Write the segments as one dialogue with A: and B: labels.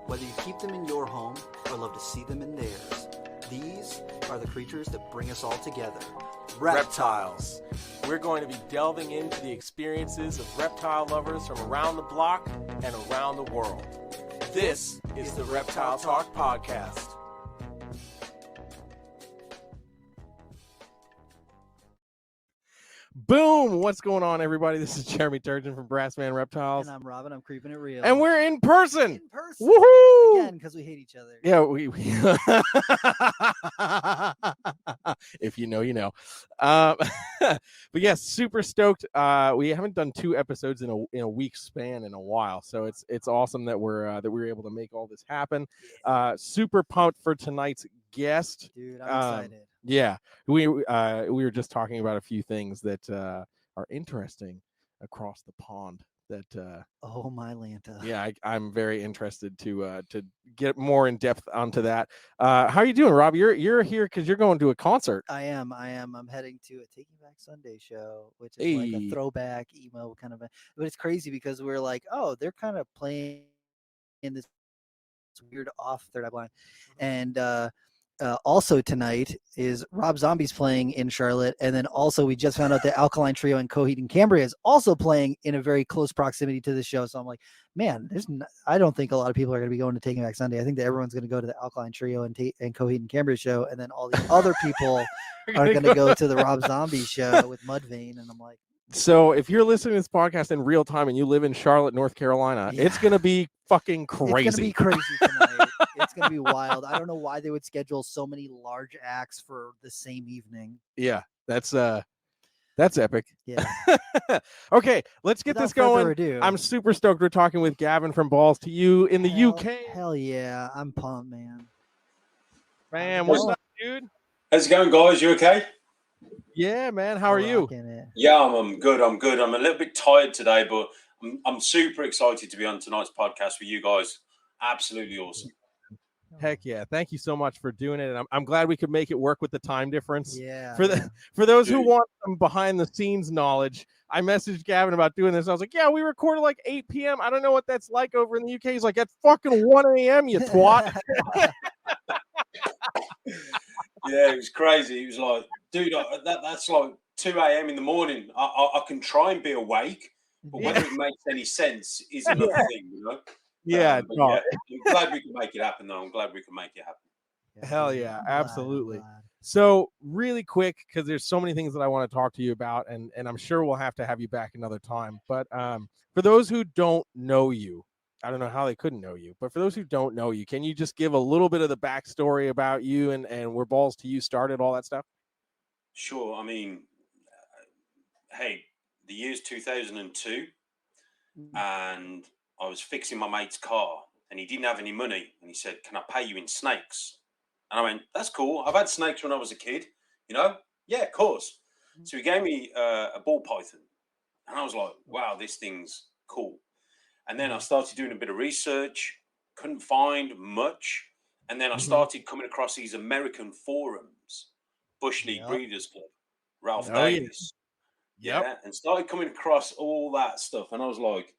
A: Whether you keep them in your home or love to see them in theirs, these are the creatures that bring us all together.
B: Reptiles. We're going to be delving into the experiences of reptile lovers from around the block and around the world. This is the Reptile Talk Podcast. Boom! What's going on, everybody? This is Jeremy Turgeon from Brassman Reptiles.
A: And I'm Robin. I'm keeping it real.
B: And we're in person.
A: In person.
B: Woohoo!
A: Again, because we hate each other.
B: Yeah, we if you know, you know. But yes, super stoked. We haven't done 2 episodes in a week span in a while, so it's awesome that we were able to make all this happen. Super pumped for tonight's guest.
A: Dude, I'm excited.
B: Yeah, we were just talking about a few things that are interesting across the pond. That
A: oh my Lanta.
B: Yeah, I'm very interested to get more in depth onto that. How are you doing, Rob? You're here because you're going to a concert.
A: I am. I'm heading to a Taking Back Sunday show, which is like a throwback emo kind of. But it's crazy because we're like, oh, they're kind of playing in this weird off third eye blind, and also tonight is Rob Zombie's playing in Charlotte, and then also we just found out that Alkaline Trio and Coheed and Cambria is also playing in a very close proximity to the show. So I'm like, man, I don't think a lot of people are going to be going to Taking Back Sunday. I think that everyone's going to go to the Alkaline Trio and Coheed and Cambria show, and then all the other people are going to go to the Rob Zombie show with Mudvayne. And I'm like,
B: so if you're listening to this podcast in real time and you live in Charlotte, North Carolina, it's going to be fucking crazy.
A: It's going to be crazy tonight. It's going to be wild. I don't know why they would schedule so many large acts for the same evening.
B: Yeah, that's epic.
A: Yeah.
B: Okay, let's get this going. I'm super stoked. We're talking with Gavin from Balls2U in the UK.
A: Hell yeah. I'm pumped, man.
B: Man, what's up, dude?
C: How's it going, guys? You okay?
B: Yeah, man. How are you?
C: Yeah, I'm good. I'm a little bit tired today, but I'm super excited to be on tonight's podcast with you guys. Absolutely awesome.
B: Heck yeah. Thank you so much for doing it. And I'm glad we could make it work with the time difference.
A: Yeah.
B: For those who want some behind the scenes knowledge, I messaged Gavin about doing this. I was like, yeah, we recorded like 8 p.m. I don't know what that's like over in the UK. He's like, at fucking 1 a.m., you twat.
C: Yeah, it was crazy. He was like, dude, that's like 2 a.m. in the morning. I can try and be awake, but whether it makes any sense is another thing, you know?
B: Yeah, no.
C: Yeah, I'm glad we can make it happen, though. I'm glad we can make it happen.
B: Hell yeah, absolutely. So really quick, because there's so many things that I want to talk to you about, and I'm sure we'll have to have you back another time. But for those who don't know you, I don't know how they couldn't know you, but for those who don't know you, can you just give a little bit of the backstory about you and where Balls2U started, all that stuff?
C: Sure. I mean, hey, the year's 2002, and I was fixing my mate's car, and he didn't have any money, and he said, "Can I pay you in snakes?" And I went, "That's cool. I've had snakes when I was a kid, you know? Yeah, of course." So he gave me a ball python, and I was like, "Wow, this thing's cool." And then I started doing a bit of research, couldn't find much. And then I started coming across these American forums, Bush League Breeders Club, Ralph Davis. Yeah. And started coming across all that stuff. And I was like,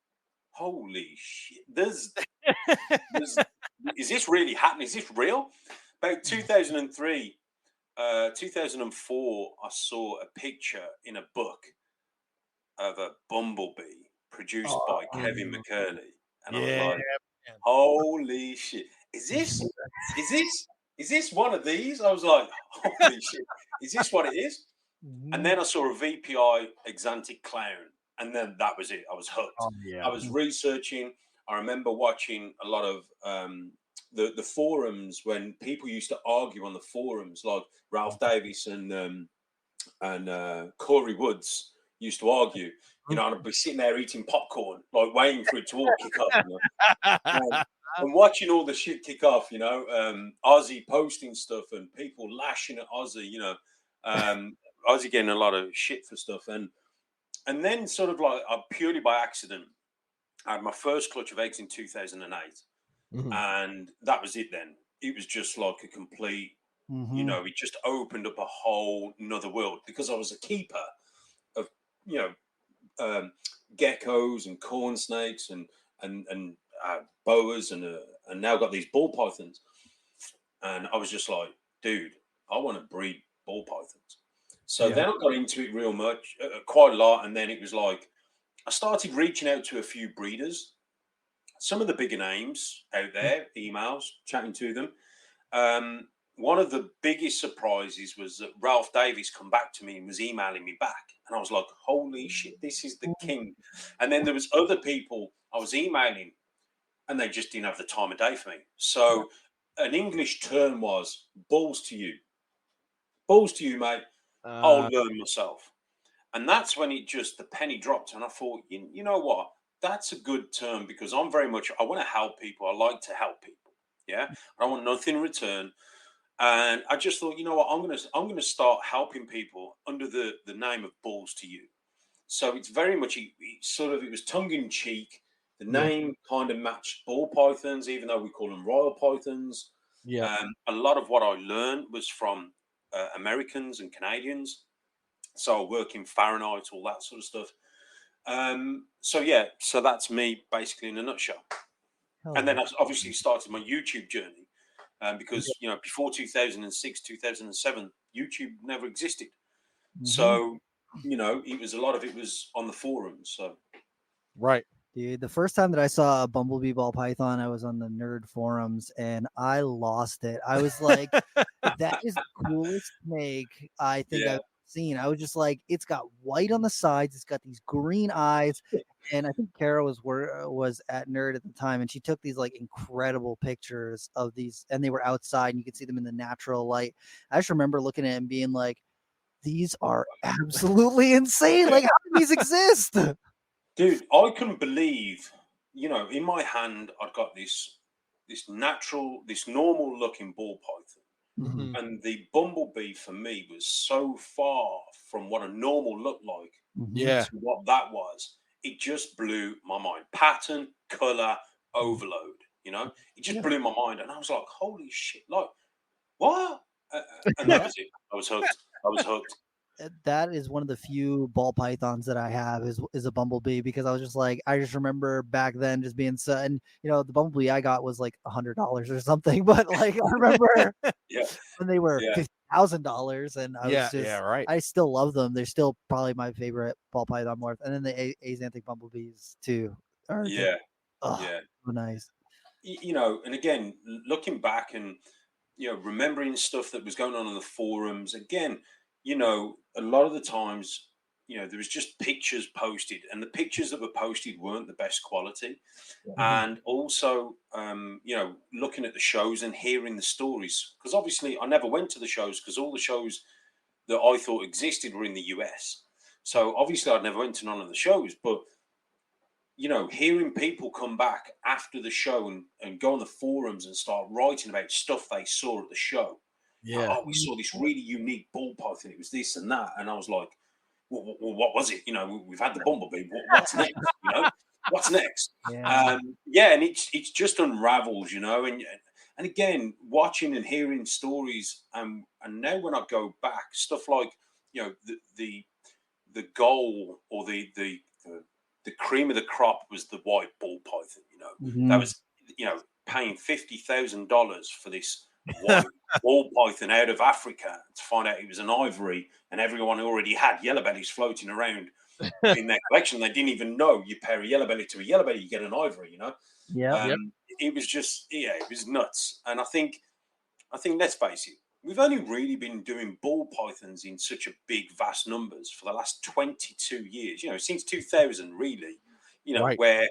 C: holy shit, is this really happening? Is this real? About 2003, 2004, I saw a picture in a book of a bumblebee produced by Kevin McCurley, and I was like, "Holy shit! Is this one of these?" I was like, "Holy shit! Is this what it is?" And then I saw a VPI Exantic clown, and then that was it. I was hooked. I was researching. I remember watching a lot of the forums when people used to argue on the forums, like Ralph Davis and Corey Woods used to argue. You know, and I'd be sitting there eating popcorn, like waiting for it to all kick off. You know? And watching all the shit kick off, you know, Ozzy posting stuff and people lashing at Ozzy, you know, Ozzy getting a lot of shit for stuff. And then sort of like purely by accident, I had my first clutch of eggs in 2008. And that was it then. It was just like a complete, you know, it just opened up a whole nother world because I was a keeper of, you know, geckos and corn snakes and boas and and now got these ball pythons. And I was just like, dude, I want to breed ball pythons. So then I got into it real much, quite a lot. And then it was like, I started reaching out to a few breeders, some of the bigger names out there, emails, chatting to them. One of the biggest surprises was that Ralph Davis come back to me and was emailing me back. And I was like, holy shit, this is the king. And then there was other people I was emailing and they just didn't have the time of day for me. So an English term was Balls2U. Balls2U, mate. I'll learn myself. And that's when the penny dropped. And I thought, you know what? That's a good term because I want to help people. I like to help people. Yeah. I don't want nothing in return. And I just thought, you know what? I'm gonna start helping people under the name of Balls2U. So it's very much it was tongue in cheek. The name kind of matched ball pythons, even though we call them royal pythons.
B: Yeah.
C: A lot of what I learned was from Americans and Canadians. So I work in Fahrenheit, all that sort of stuff. So that's me basically in a nutshell. And then I obviously started my YouTube journey. Because before 2006, 2007, YouTube never existed. So a lot of it was on the forums. So
B: right,
A: dude. The first time that I saw a bumblebee ball python, I was on the nerd forums and I lost it. I was like, "That is the coolest snake I think I've seen." I was just like, "It's got white on the sides. It's got these green eyes." And I think Kara was at Nerd at the time, and she took these like incredible pictures of these, and they were outside, and you could see them in the natural light. I just remember looking at it and being like, "These are absolutely insane! Like, how do these exist?"
C: Dude, I couldn't believe, in my hand, I'd got this normal looking ball python, and the bumblebee for me was so far from what a normal looked like to what that was. It just blew my mind. Pattern, color, overload. It just blew my mind, and I was like, "Holy shit! Like, what?" And that was it. I was hooked.
A: That is one of the few ball pythons that I have is a bumblebee, because I was just like, I just remember back then just being so, and the bumblebee I got was like $100 or something, but like I remember when they were $50,000, and I was just
B: right.
A: I still love them. They're still probably my favorite ball python morph, and then the Axanthic bumblebees too are so nice.
C: And again, looking back and remembering stuff that was going on in the forums again. A lot of the times, there was just pictures posted, and the pictures that were posted weren't the best quality. And also, looking at the shows and hearing the stories, because obviously I never went to the shows because all the shows that I thought existed were in the US. So obviously I'd never went to none of the shows, but hearing people come back after the show and go on the forums and start writing about stuff they saw at the show.
B: Yeah.
C: Oh, we saw this really unique ball python. It was this and that. And I was like, well, what was it? We've had the bumblebee. What's next? What's next? And it's just unravels, and again, watching and hearing stories. And now when I go back, stuff like, the goal or the cream of the crop was the white ball python, that was, paying $50,000 for this white ball python out of Africa to find out it was an ivory, and everyone already had yellow bellies floating around in their collection. They didn't even know you pair a yellow belly to a yellow belly, you get an ivory, It was just, it was nuts. And I think let's face it, we've only really been doing ball pythons in such a big, vast numbers for the last 22 years, since 2000, really, where,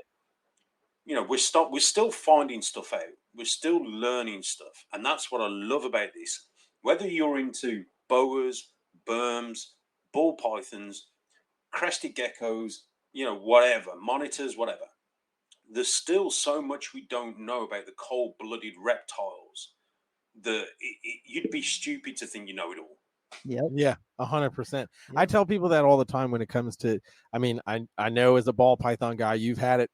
C: we're still finding stuff out. We're still learning stuff. And that's what I love about this. Whether you're into boas, berms, ball pythons, crested geckos, whatever, monitors, whatever, there's still so much we don't know about the cold-blooded reptiles that you'd be stupid to think you know it all.
B: Yeah, 100%. I tell people that all the time when it comes to, I mean, I know as a ball python guy, you've had it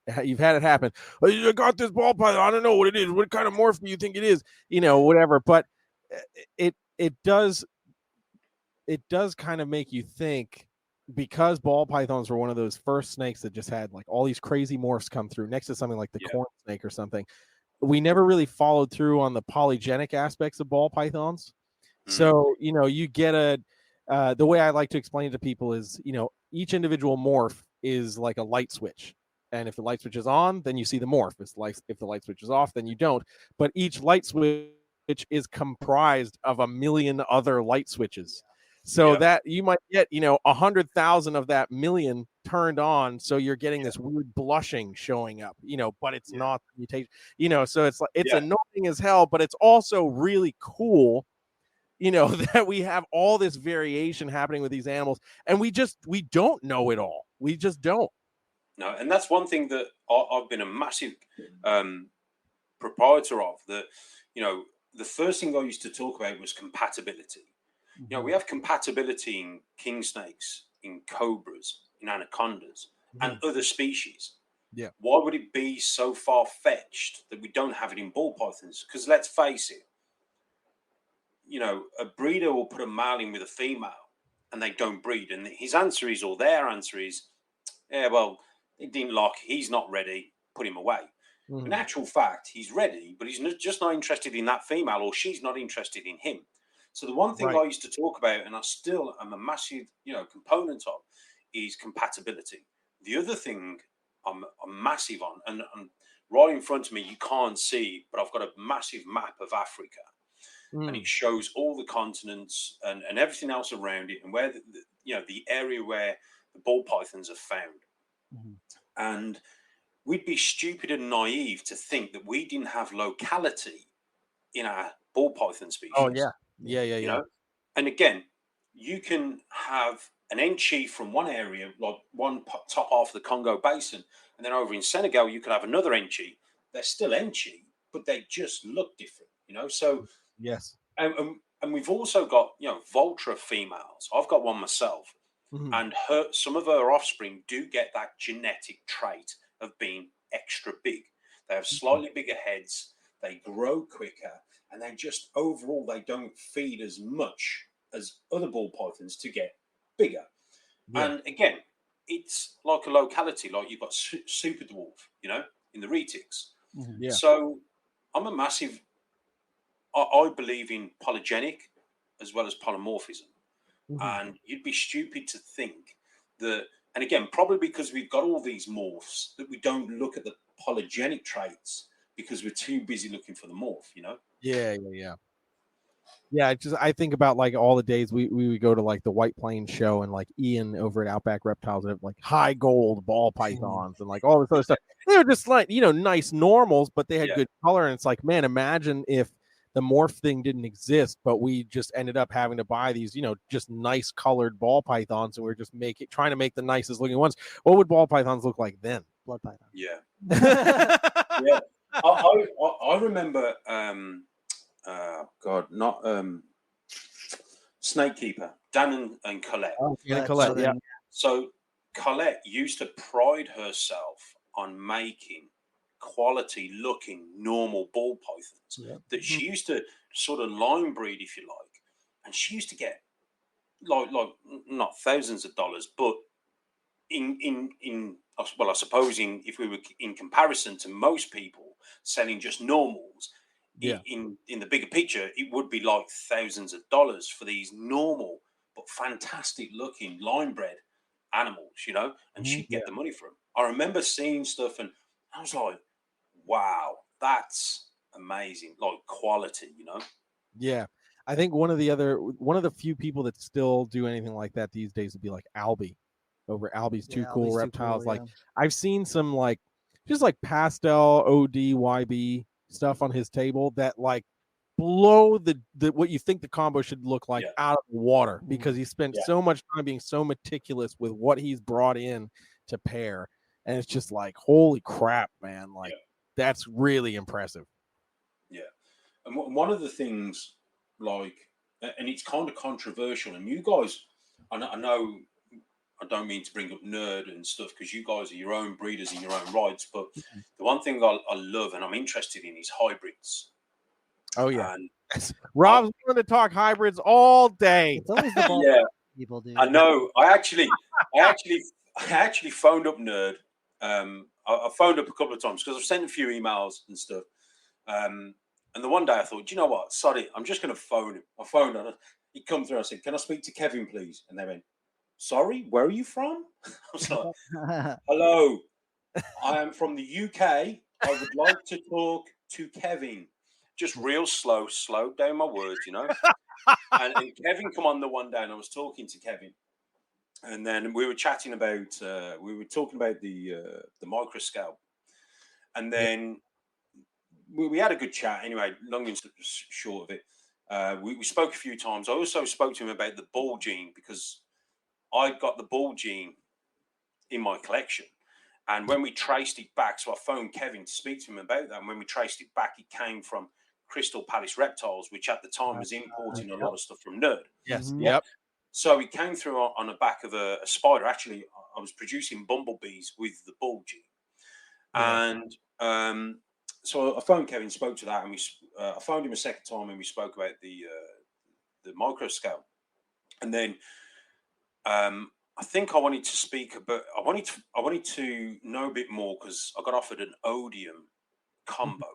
B: happen. Oh, you got this ball python. I don't know what it is. What kind of morph do you think it is? Whatever. But it does kind of make you think, because ball pythons were one of those first snakes that just had like all these crazy morphs come through next to something like the corn snake or something. we never really followed through on the polygenic aspects of ball pythons. So, you get the way I like to explain it to people is, each individual morph is like a light switch. And if the light switch is on, then you see the morph. If the light switch is off, then you don't. But each light switch is comprised of a million other light switches. So that you might get, 100,000 of that million turned on. So you're getting this weird blushing showing up, but it's not mutation, so it's like, it's annoying as hell, but it's also really cool, that we have all this variation happening with these animals, and we don't know it all. We just don't.
C: No, and that's one thing that I've been a massive proprietor of. That, the first thing I used to talk about was compatibility. We have compatibility in king snakes, in cobras, in anacondas, and other species.
B: Yeah.
C: Why would it be so far-fetched that we don't have it in ball pythons? Because let's face it, a breeder will put a male in with a female and they don't breed. And his answer is, or their answer is, yeah, well, it didn't lock, he's not ready, put him away. In actual fact, he's ready, but he's just not interested in that female, or she's not interested in him. So the one thing I used to talk about, and I still am a massive, component of, is compatibility. The other thing I'm massive on, and right in front of me, you can't see, but I've got a massive map of Africa. And it shows all the continents and everything else around it, and where the area where the ball pythons are found. And we'd be stupid and naive to think that we didn't have locality in our ball python species.
B: Oh yeah.
C: And again, you can have an enchi from one area, like one top half of the Congo Basin, and then over in Senegal, you could have another enchi. They're still enchi, but they just look different. So.
B: Yes.
C: And we've also got, Vultra females. I've got one myself. And some of her offspring do get that genetic trait of being extra big. They have slightly bigger heads. They grow quicker. And they just, overall, they don't feed as much as other ball pythons to get bigger. Yeah. And again, it's like a locality. Like you've got super dwarf, in the retics.
B: Yeah.
C: So I'm a massive... I believe in polygenic as well as polymorphism. And you'd be stupid to think that, and again, probably because we've got all these morphs, that we don't look at the polygenic traits because we're too busy looking for the morph,
B: Yeah, I think about like all the days we would go to like the White Plains show, and like Ian over at Outback Reptiles have like high gold ball pythons and like all this other stuff. They were just like, nice normals, but they had good color. And it's like, man, imagine if the morph thing didn't exist, but we just ended up having to buy these, just nice colored ball pythons, and we're just trying to make the nicest looking ones. What would ball pythons look like then?
A: Blood python.
C: Yeah. Yeah. I remember, Snake Keeper, Dan and Colette.
B: Oh, yeah, Colette, yeah.
C: So Colette used to pride herself on making quality looking normal ball pythons that she used to sort of line breed, if you like, and she used to get like not thousands of dollars, but in I suppose if we were in comparison to most people selling just normals, in the bigger picture, it would be like thousands of dollars for these normal but fantastic looking line bred animals, and she'd get the money for them. I remember seeing stuff and I was like, wow, that's amazing, like quality,
B: Yeah, I think one of the few people that still do anything like that these days would be like Albie over Albie's Too Cool Reptiles. Like I've seen some like just like pastel ODYB stuff on his table that like blow the what you think the combo should look like out of the water, because he spent so much time being so meticulous with what he's brought in to pair, and it's just like, holy crap, man, like that's really impressive.
C: Yeah. And one of the things, like, and it's kind of controversial, and you guys, I know I don't mean to bring up nerd and stuff, because you guys are your own breeders in your own rights, but the one thing I love and I'm interested in is hybrids.
B: Oh yeah, and Rob's going to talk hybrids all day.
A: It's always the ball people do.
C: I know. I actually phoned up Nerd. I phoned up a couple of times because I've sent a few emails and stuff, And the one day I thought, do you know what? Sorry, I'm just going to phone him. I phoned him. He come through. I said, can I speak to Kevin, please? And they went, sorry, where are you from? I was like, hello, I am from the UK. I would like to talk to Kevin. Just real slow down my words, you know. and Kevin come on the one day, and I was talking to Kevin, and then we were chatting about, talking about the microscope, and then we had a good chat. Anyway, long and short of it, we spoke a few times. I also spoke to him about the ball gene because I got the ball gene in my collection. And when we traced it back, so I phoned Kevin to speak to him about that. And when we traced it back, it came from Crystal Palace Reptiles, which at the time was importing a lot of stuff from Nerd.
B: Yes. Yep.
C: So it came through on the back of a spider. Actually, I was producing bumblebees with the ball gene. And so I phoned Kevin, spoke to that, and I phoned him a second time, and we spoke about the microscope. And then I think I wanted to speak about. I wanted to know a bit more because I got offered an odium combo,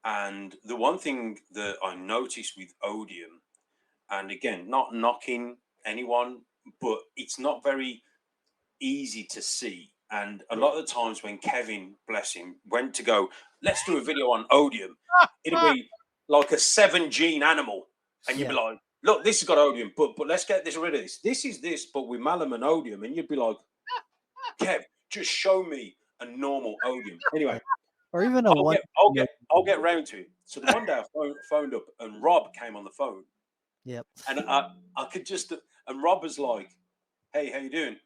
C: and the one thing that I noticed with odium, and again, not knocking anyone, but it's not very easy to see. And a lot of the times when Kevin, bless him, went to go, let's do a video on odium, it'll be like a 7 gene animal, and you'd be like, look, this has got odium, but let's get rid of this. This is this, but with malum and odium, and you'd be like, Kev, just show me a normal odium. Anyway,
A: or even
C: I'll get round to it. So the one day I phoned up, and Rob came on the phone.
A: Yep.
C: And I could just, and Rob was like, hey, how you doing?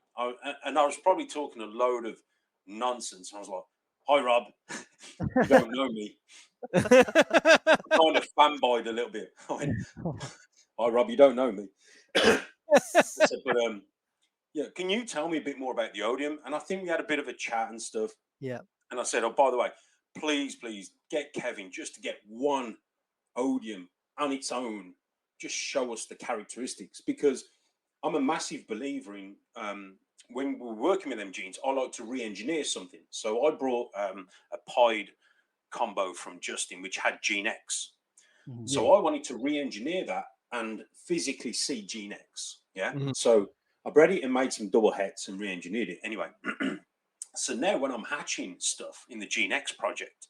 C: And I was probably talking a load of nonsense. I was like, hi, Rob. You don't know me. I kind of fanboyed a little bit. I went, hi, Rob, you don't know me. I said, but yeah, can you tell me a bit more about the odium? And I think we had a bit of a chat and stuff.
A: Yeah.
C: And I said, oh, by the way, please get Kevin just to get one odium on its own. Just show us the characteristics, because I'm a massive believer in when we're working with them genes, I like to re-engineer something. So I brought a pied combo from Justin, which had Gene X. Mm-hmm. So I wanted to re-engineer that and physically see Gene X. Yeah. Mm-hmm. So I bred it and made some double hets and re-engineered it. Anyway, so now when I'm hatching stuff in the Gene X project,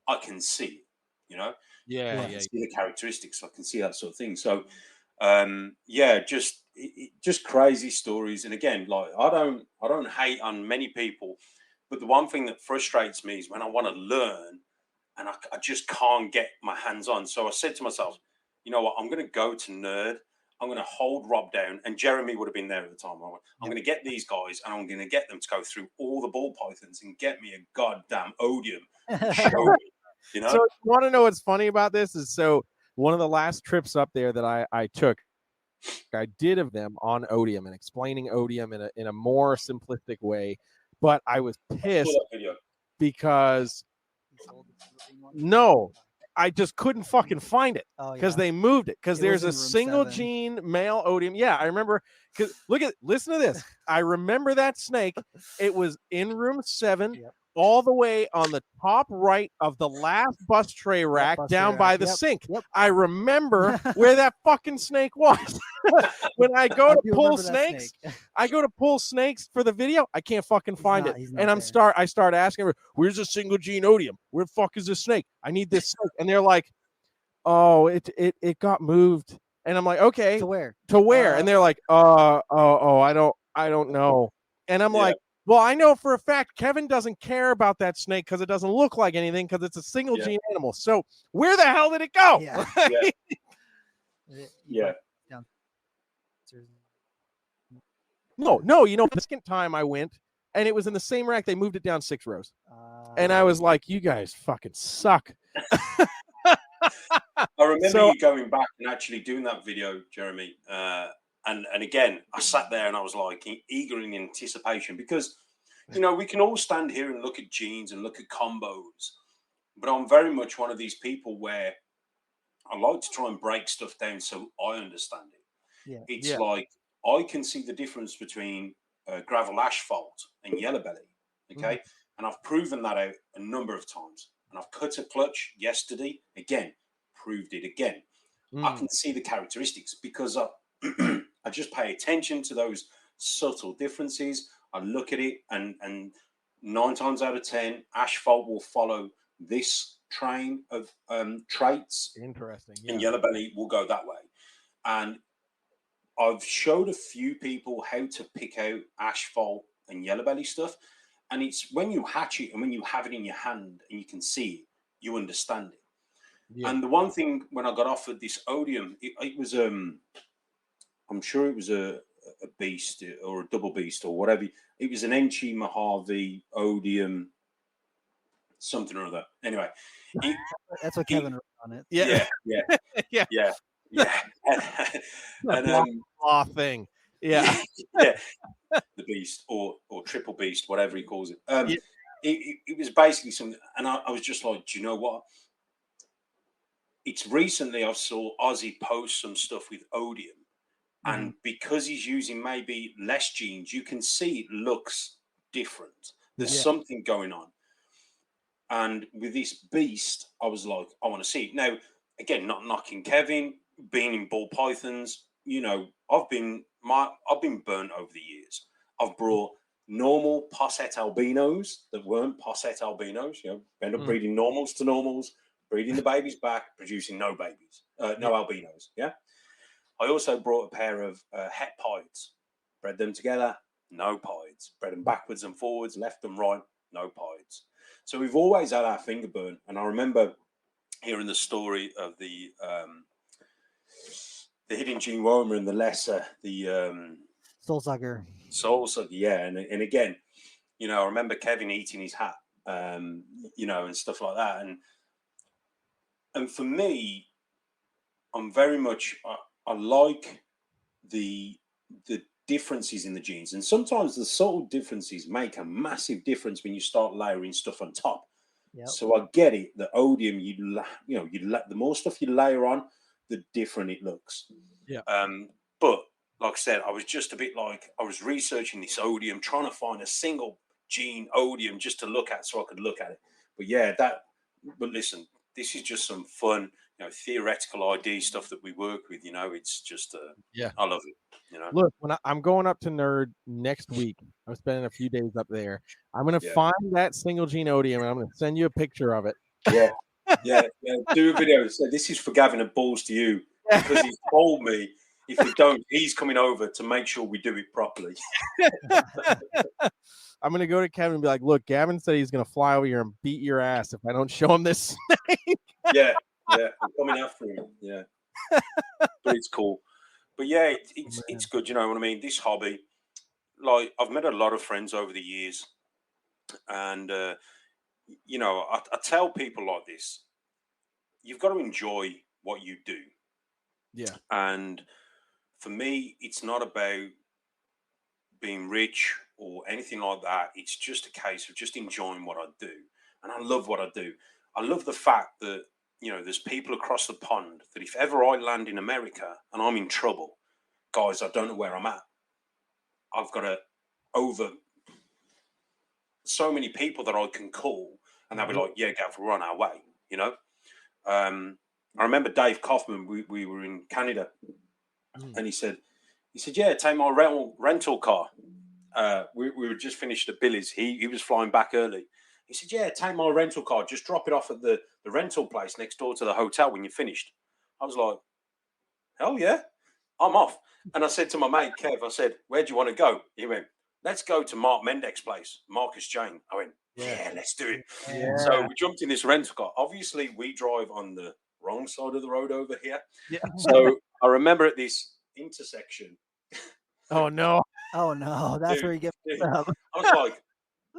C: I can see it, you know? I can see the characteristics. I can see that sort of thing. So just crazy stories. And again, like I don't hate on many people, but the one thing that frustrates me is when I want to learn and I just can't get my hands on. So I said to myself, you know what, I'm going to go to Nerd. I'm going to hold Rob down, and Jeremy would have been there at the time. I'm going to get these guys, and I'm going to get them to go through all the ball pythons and get me a goddamn odium and show me, you know?
B: So you want to know what's funny about this is, so one of the last trips up there that I took, I did of them on odium and explaining odium in a more simplistic way, but I was pissed because I just couldn't fucking find it because they moved it, because there's a single gene male odium. Yeah, I remember. Because listen to this. I remember that snake. It was in room 7. Yep. All the way on the top right of the last bus tray rack down by the sink. Yep. I remember where that fucking snake was. When I go to pull snakes, I go to pull snakes for the video. I can't fucking find it. And I start asking her, where's the single gene odium? Where the fuck is this snake? I need this snake. And they're like, oh, it got moved. And I'm like, okay.
A: To where?
B: And they're like, I don't know. And I'm like, well, I know for a fact Kevin doesn't care about that snake because it doesn't look like anything, because it's a single gene animal. So where the hell did it go? No, you know, the second time I went, and it was in the same rack, they moved it down 6 rows. And I was like, you guys fucking suck.
C: I remember you going back and actually doing that video, Jeremy. And again, I sat there and I was like eager in anticipation, because, you know, we can all stand here and look at genes and look at combos, but I'm very much one of these people where I like to try and break stuff down so I understand it. Yeah. It's like I can see the difference between gravel asphalt and yellow belly. Okay. Mm-hmm. And I've proven that out a number of times. and I've cut a clutch yesterday. Again, proved it again. I can see the characteristics because I just pay attention to those subtle differences. I look at it, and 9 times out of 10, asphalt will follow this train of traits.
B: Interesting.
C: And yellow belly will go that way. And I've showed a few people how to pick out asphalt and yellow belly stuff. And it's when you hatch it and when you have it in your hand and you can see it, you understand it. Yeah. And the one thing when I got offered this odium, it was I'm sure it was a beast or a double beast or whatever. It was an Enchi Mojave odium, something or other. Anyway,
A: that's what Kevin wrote on it.
C: Yeah. And
B: law thing.
C: Yeah. The beast or triple beast, whatever he calls it. It was basically something, and I was just like, do you know what? It's recently I saw Ozzy post some stuff with odium, and because he's using maybe less genes, you can see it looks different. There's something going on. And with this beast, I was like, I want to see it. Now, again, not knocking Kevin, being in ball pythons, you know, I've been burnt over the years. I've brought normal posset albinos that weren't posset albinos, you know, end up breeding normals to normals, breeding the babies back, producing no babies, no albinos. Yeah. I also brought a pair of het pieds, bred them together, no pieds, bred them backwards and forwards, left and right, no pieds. So we've always had our finger burn. And I remember hearing the story of the hidden gene Roma and the lesser, the
A: soul sucker,
C: yeah. And again, you know, I remember Kevin eating his hat, you know, and stuff like that. And for me, I'm very much I like the differences in the genes, and sometimes the subtle differences make a massive difference when you start layering stuff on top. Yep. So I get it. The odium, the more stuff you layer on, the different it looks.
B: Yeah.
C: But like I said, I was just a bit like I was researching this odium, trying to find a single gene odium just to look at, so I could look at it. But yeah, But listen, this is just some fun, you know, theoretical ID stuff that we work with. You know, it's just I love it. You know,
B: look, when I'm going up to Nerd next week, I'm spending a few days up there. I'm going to find that single gene odium, and I'm going to send you a picture of it.
C: Yeah. Do a video. So this is for Gavin at Balls2U, because he's told me if we don't, he's coming over to make sure we do it properly.
B: I'm going to go to Kevin and be like, look, Gavin said he's going to fly over here and beat your ass if I don't show him this snake.
C: Yeah. I'm coming after him. Yeah. But it's cool. But yeah, it's good. You know what I mean? This hobby, like, I've met a lot of friends over the years, and you know, I tell people like this: you've got to enjoy what you do.
B: Yeah.
C: And for me, it's not about being rich or anything like that. It's just a case of just enjoying what I do, and I love what I do. I love the fact that, you know, there's people across the pond that if ever I land in America and I'm in trouble, guys, I don't know where I'm at. I've got over so many people that I can call, and they'll be like, yeah, Gav, we're on our way, you know? I remember Dave Kaufman, we were in Canada, and he said, yeah, take my rental car. We were just finished at Billy's. He was flying back early. He said, yeah, take my rental car. Just drop it off at the rental place next door to the hotel when you're finished. I was like, hell yeah, I'm off. And I said to my mate, Kev, I said, where do you want to go? He went, let's go to Mark Mendek's place, Marcus Jane. I went, yeah, let's do it. Yeah. So we jumped in this rental car. Obviously, we drive on the wrong side of the road over here.
B: Yeah.
C: So I remember at this intersection.
B: Oh, no.
A: That's where you get up.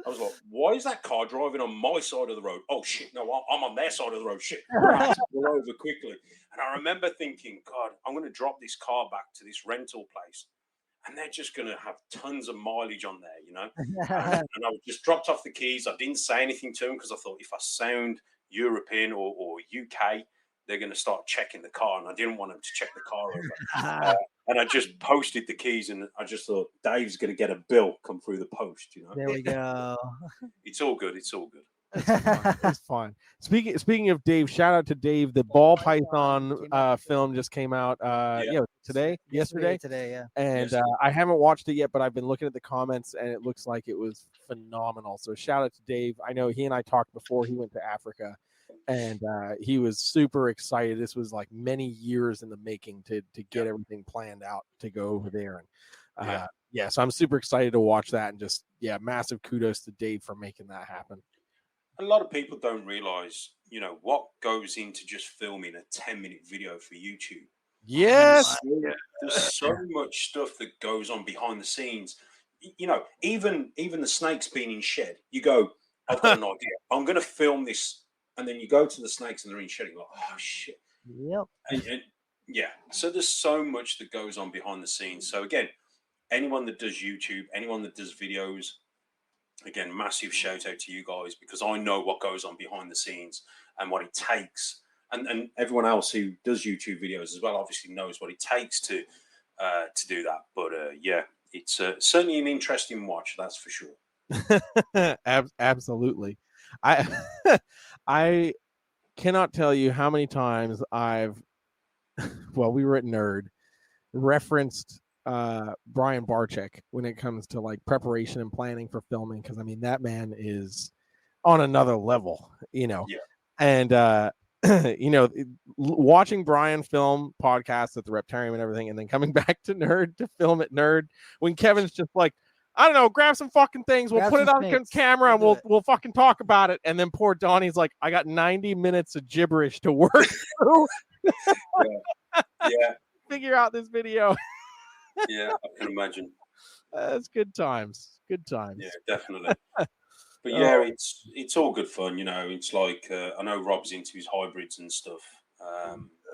C: I was like, why is that car driving on my side of the road? Oh, shit, no, I'm on their side of the road. Shit, I had to pull over quickly. And I remember thinking, God, I'm going to drop this car back to this rental place, and they're just going to have tons of mileage on there, you know? And I just dropped off the keys. I didn't say anything to them because I thought if I sound European or UK, they're going to start checking the car, and I didn't want them to check the car over. And I just posted the keys, and I just thought Dave's going to get a bill come through the post, you know.
A: There we go.
C: It's all good. It's all good.
B: It's fun. Speaking of Dave, shout out to Dave. The ball python film just came out. Yesterday.
A: Today, yeah.
B: And I haven't watched it yet, but I've been looking at the comments, and it looks like it was phenomenal. So shout out to Dave. I know he and I talked before he went to Africa, and he was super excited. This was like many years in the making to get everything planned out to go over there. And so I'm super excited to watch that, and just massive kudos to Dave for making that happen.
C: A lot of people don't realize, what goes into just filming a 10-minute video for YouTube.
B: Yes.
C: There's so much stuff that goes on behind the scenes. Even the snakes being in shed, you go, I've got an idea. I'm going to film this. And then you go to the snakes and they're in shed. You're like, oh, shit.
A: Yep.
C: And so there's so much that goes on behind the scenes. So again, anyone that does YouTube, anyone that does videos, again, massive shout out to you guys, because I know what goes on behind the scenes and what it takes. And everyone else who does YouTube videos as well obviously knows what it takes to do that. But it's certainly an interesting watch, that's for sure.
B: Absolutely. I cannot tell you how many times I've we were at Nerd referenced Brian Barczyk when it comes to like preparation and planning for filming, because I mean that man is on another level, and watching Brian film podcasts at the Reptarium and everything, and then coming back to Nerd to film at Nerd when Kevin's just like, I don't know, grab some fucking things, we'll put it on camera and we'll fucking talk about it. And then poor Donnie's like, I got 90 minutes of gibberish to work through. Figure out this video.
C: I can imagine.
B: It's good times. Good times.
C: Yeah, definitely. But it's all good fun, It's like I know Rob's into his hybrids and stuff.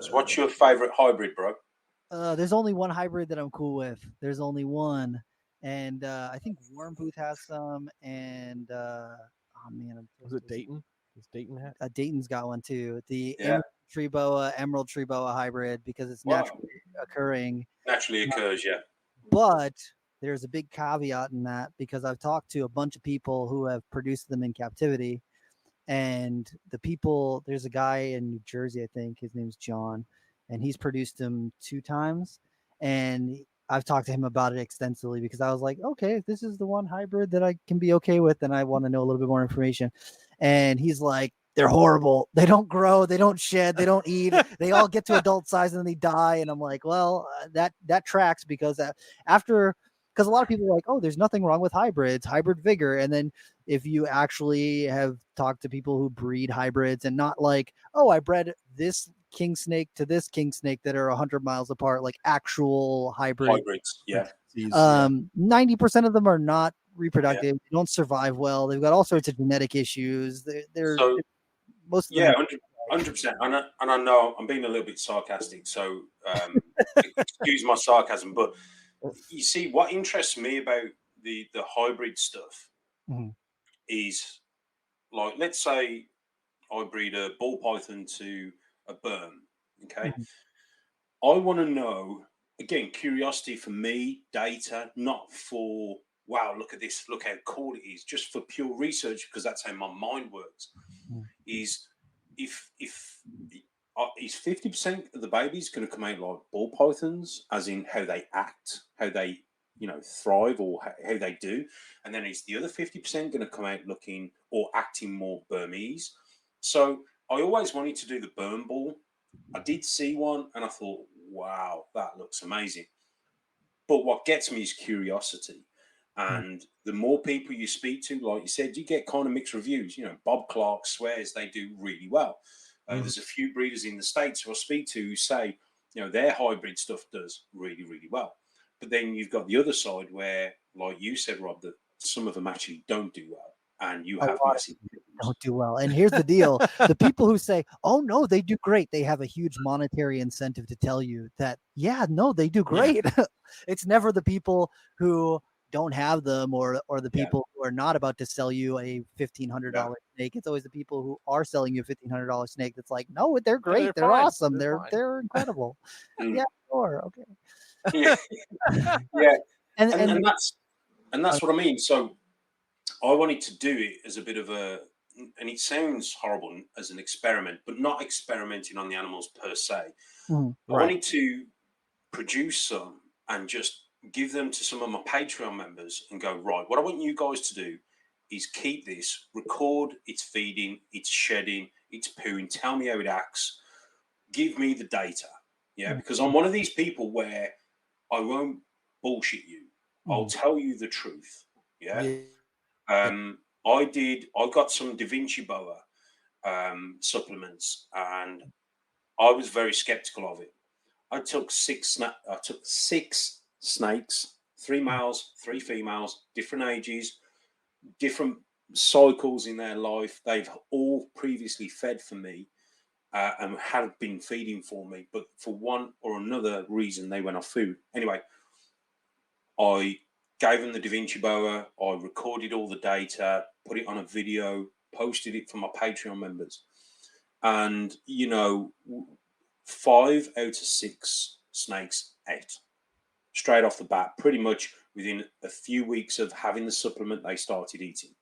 C: So what's your favorite hybrid, bro?
A: There's only one hybrid that I'm cool with. There's only one, and I think Warm Booth has some. And
B: was it Dayton? Does Dayton have?
A: Dayton's got one too. The Emerald Tree Boa hybrid, because it's naturally occurring.
C: Naturally occurs, yeah.
A: But there's a big caveat in that, because I've talked to a bunch of people who have produced them in captivity, and there's a guy in New Jersey, I think his name's John, and he's produced them 2 times, and I've talked to him about it extensively, because I was like, okay, if this is the one hybrid that I can be okay with, then I want to know a little bit more information. And he's like, they're horrible. They don't grow. They don't shed. They don't eat. They all get to adult size and then they die. And I'm like, well, that tracks, because because a lot of people are like, oh, there's nothing wrong with hybrids, hybrid vigor. And then if you actually have talked to people who breed hybrids, and not like, oh, I bred this king snake to this king snake that are 100 miles apart, like actual hybrids. 90% of them are not reproductive. They don't survive well. They've got all sorts of genetic issues. Most of them
C: 100%. And I know I'm being a little bit sarcastic, so excuse my sarcasm, but you see, what interests me about the hybrid stuff is, like, let's say I breed a ball python to a berm, okay? I want to know, again, curiosity for me, data, not for, wow, look at this, look how cool it is, just for pure research, because that's how my mind works, is if is 50% of the babies going to come out like ball pythons, as in how they act, how they thrive, or how they do, and then is the other 50% going to come out looking or acting more Burmese? So I always wanted to do the berm ball. I did see one and I thought, wow, that looks amazing. But what gets me is curiosity. And the more people you speak to, like you said, you get kind of mixed reviews. Bob Clark swears they do really well. There's a few breeders in the States who I speak to who say, their hybrid stuff does really, really well. But then you've got the other side where, like you said, Rob, that some of them actually don't do well. And you have massive
A: don't do well. And here's the deal. The people who say, oh, no, they do great, they have a huge monetary incentive to tell you that, they do great. It's never the people who don't have them, or the people who are not about to sell you a $1,500 snake. It's always the people who are selling you a $1,500 snake that's like, no, they're great. They're awesome. They're incredible. Yeah, sure. Okay.
C: Yeah. And that's what I mean. So I wanted to do it as a bit of a and it sounds horrible as an experiment, but not experimenting on the animals per se.
A: Mm-hmm.
C: I wanted to produce some and just give them to some of my Patreon members and go, right, what I want you guys to do is keep this, record its feeding, its shedding, its pooing, tell me how it acts, give me the data. Yeah, because I'm one of these people where I won't bullshit you. I'll tell you the truth. Yeah. I got some Da Vinci Boa supplements, and I was very skeptical of it. I took six snakes, 3 males, 3 females, different ages, different cycles in their life. They've all previously fed for me and had been feeding for me, but for one or another reason, they went off food. Anyway, I gave them the Da Vinci Boa. I recorded all the data, put it on a video, posted it for my Patreon members. And, 5 out of 6 snakes ate straight off the bat. Pretty much within a few weeks of having the supplement, they started eating.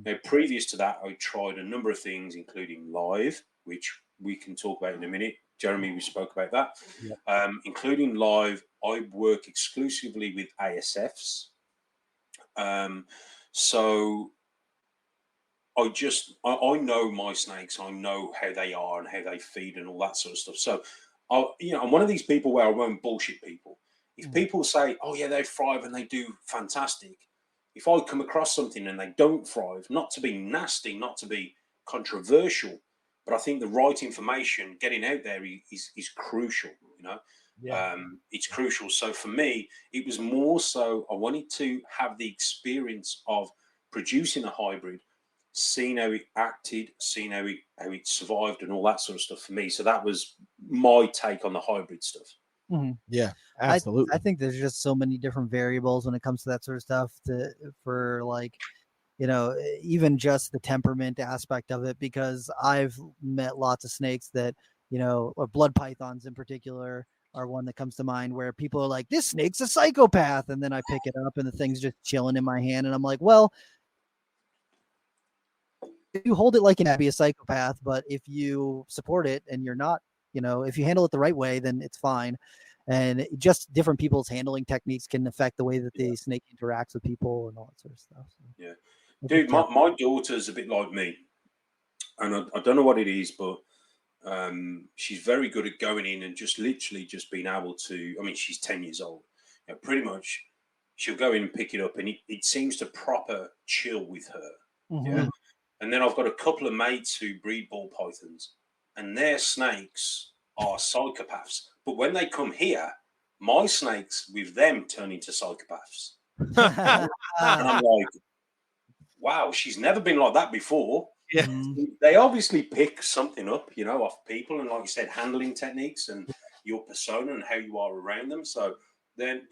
C: Now, previous to that, I tried a number of things, including live, which we can talk about in a minute. Jeremy, we spoke about that.
B: Yep.
C: Including live, I work exclusively with ASFs. So I know my snakes. I know how they are and how they feed and all that sort of stuff. So, I'm one of these people where I won't bullshit people. If people say, oh, yeah, they thrive and they do fantastic, if I come across something and they don't thrive, not to be nasty, not to be controversial, but I think the right information getting out there is crucial, It's crucial. So for me, it was more so I wanted to have the experience of producing a hybrid, seeing how it acted, seeing how it survived and all that sort of stuff for me. So that was my take on the hybrid stuff.
A: Mm-hmm.
B: Yeah, absolutely.
A: I think there's just so many different variables when it comes to that sort of stuff for like, even just the temperament aspect of it, because I've met lots of snakes that, or blood pythons in particular are one that comes to mind, where people are like, this snake's a psychopath. And then I pick it up and the thing's just chilling in my hand. And I'm like, well, if you hold it like an be a psychopath, but if you support it and you're not, if you handle it the right way, then it's fine. And just different people's handling techniques can affect the way that the snake interacts with people and all that sort of stuff. So,
C: yeah. Dude, my daughter's a bit like me. And I don't know what it is, but she's very good at going in and just literally just being able to, she's 10 years old. Pretty much she'll go in and pick it up and it seems to proper chill with her.
A: Mm-hmm.
C: Yeah. And then I've got a couple of mates who breed ball pythons and their snakes are psychopaths. But when they come here, my snakes with them turn into psychopaths. And I'm like, wow, she's never been like that before.
B: Yeah.
C: They obviously pick something up, off people. And like you said, handling techniques and your persona and how you are around them. So then,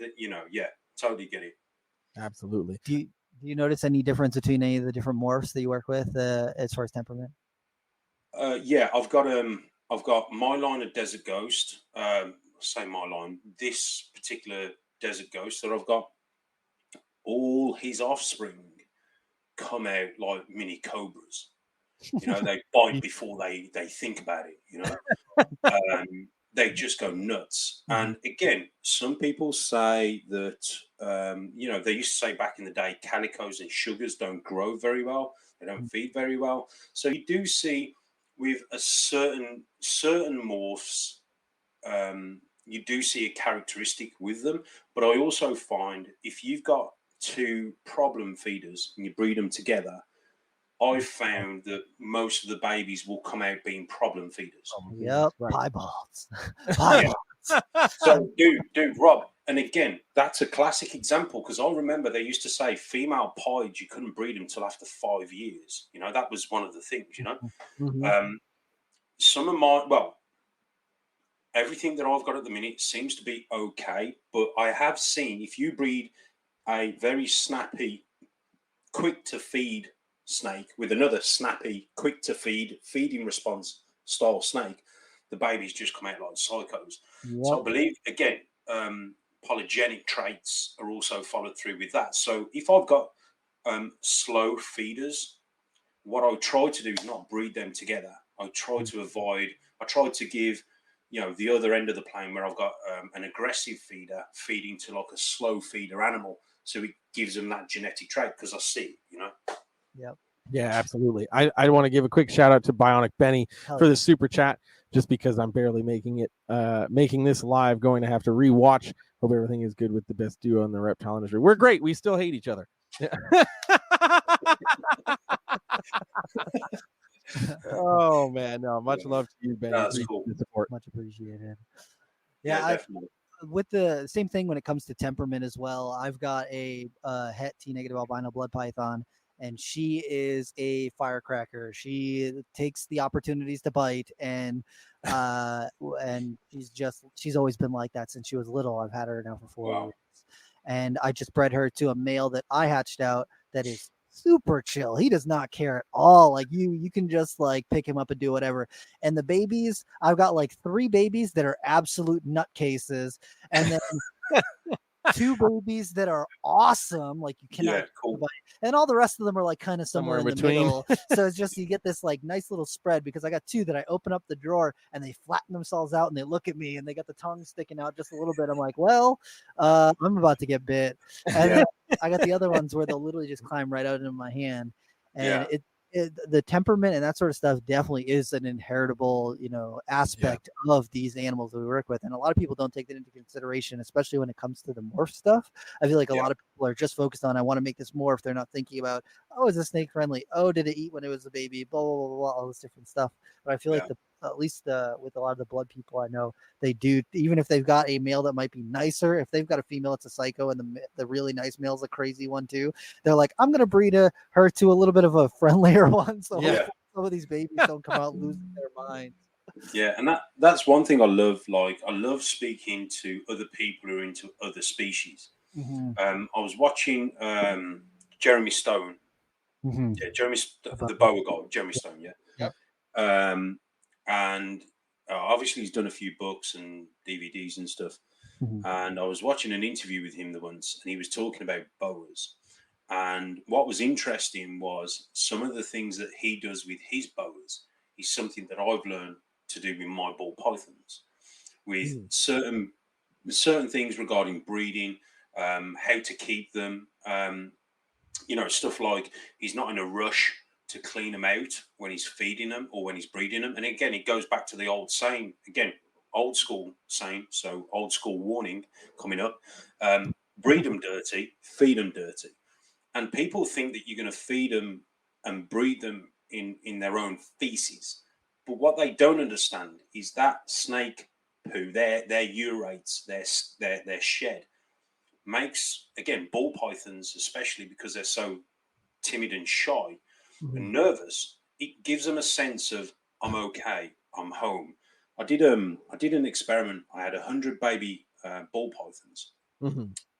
C: totally get it.
B: Absolutely.
A: Do you notice any difference between any of the different morphs that you work with as far as temperament?
C: Yeah, I've got my line of Desert Ghost. Say my line. This particular Desert Ghost that I've got, all his offspring come out like mini cobras. They bite before they think about it. They just go nuts. And again, some people say that they used to say back in the day calicos and sugars don't grow very well, they don't feed very well. So you do see with a certain morphs, you do see a characteristic with them. But I also find if you've got 2 problem feeders and you breed them together, I've found that most of the babies will come out being problem feeders.
A: Yep, right. Pieballs. Pieballs.
C: So, dude, Rob, and again, that's a classic example because I remember they used to say female pieds, you couldn't breed them till after 5 years. That was one of the things,
A: Mm-hmm.
C: Some of everything that I've got at the minute seems to be okay, but I have seen if you breed a very snappy, quick to feed snake with another snappy, quick to feeding response style snake, the babies just come out like psychos. Yep. So I believe again, polygenic traits are also followed through with that. So if I've got slow feeders, what I tried to do is not breed them together. I tried to avoid. I tried to give, the other end of the plane where I've got an aggressive feeder feeding to like a slow feeder animal, so it gives them that genetic trait because I see,
A: Yep.
B: Yeah, absolutely. I want to give a quick shout out to Bionic Benny for the super chat, just because I'm barely making this live. Going to have to rewatch. Hope everything is good with the best duo in the reptile industry. We're great. We still hate each other. Oh man, no, much love to you, Benny.
C: That's cool.
B: The support.
A: Much appreciated.
C: Yeah, definitely.
A: With the same thing when it comes to temperament as well. I've got a het T negative albino blood python, and she is a firecracker. She takes the opportunities to bite, and she's always been like that since she was little. I've had her now for 4 years, and I just bred her to a male that I hatched out that is super chill. He does not care at all. Like you can just like pick him up and do whatever. And the babies, I've got like 3 babies that are absolute nutcases, and then 2 babies that are awesome. Like you cannot,
C: cool.
A: And all the rest of them are like kind of somewhere in
B: between.
A: the middle. So it's just, you get this like nice little spread, because I got 2 that I open up the drawer and they flatten themselves out and they look at me and they got the tongue sticking out just a little bit. I'm like, well, I'm about to get bit. And then I got the other ones where they'll literally just climb right out into my hand. And the temperament and that sort of stuff definitely is an inheritable, aspect of these animals that we work with. And a lot of people don't take that into consideration, especially when it comes to the morph stuff. I feel like a lot of people are just focused on, I want to make this morph. They're not thinking about, oh, is it snake friendly? Oh, did it eat when it was a baby? Blah, blah, blah, blah, all this different stuff. But I feel like at least with a lot of the blood people I know, they do, even if they've got a male that might be nicer, if they've got a female, it's a psycho, and the really nice male's a crazy one too. They're like, I'm going to breed her to a little bit of a friendlier one. So some of these babies don't come out losing their minds.
C: Yeah, and that's one thing I love. Like, I love speaking to other people who are into other species.
A: Mm-hmm.
C: I was watching Jeremy Stone.
A: Mm-hmm.
C: Yeah, the boa guy, Jeremy Stone. Yeah.
B: Yep.
C: And obviously he's done a few books and DVDs and stuff. Mm-hmm. And I was watching an interview with him once, and he was talking about boas. And what was interesting was some of the things that he does with his boas is something that I've learned to do with my ball pythons, with certain things regarding breeding, how to keep them, stuff like he's not in a rush to clean them out when he's feeding them or when he's breeding them. And again, it goes back to the old saying, old school saying, so old school warning coming up, breed them dirty, feed them dirty. And people think that you're going to feed them and breed them in their own feces. But what they don't understand is that snake poo, their urates, their shed, makes, again, ball pythons, especially because they're so timid and shy and nervous, it gives them a sense of, I'm okay, I'm home. I did an experiment. I had 100 baby ball pythons,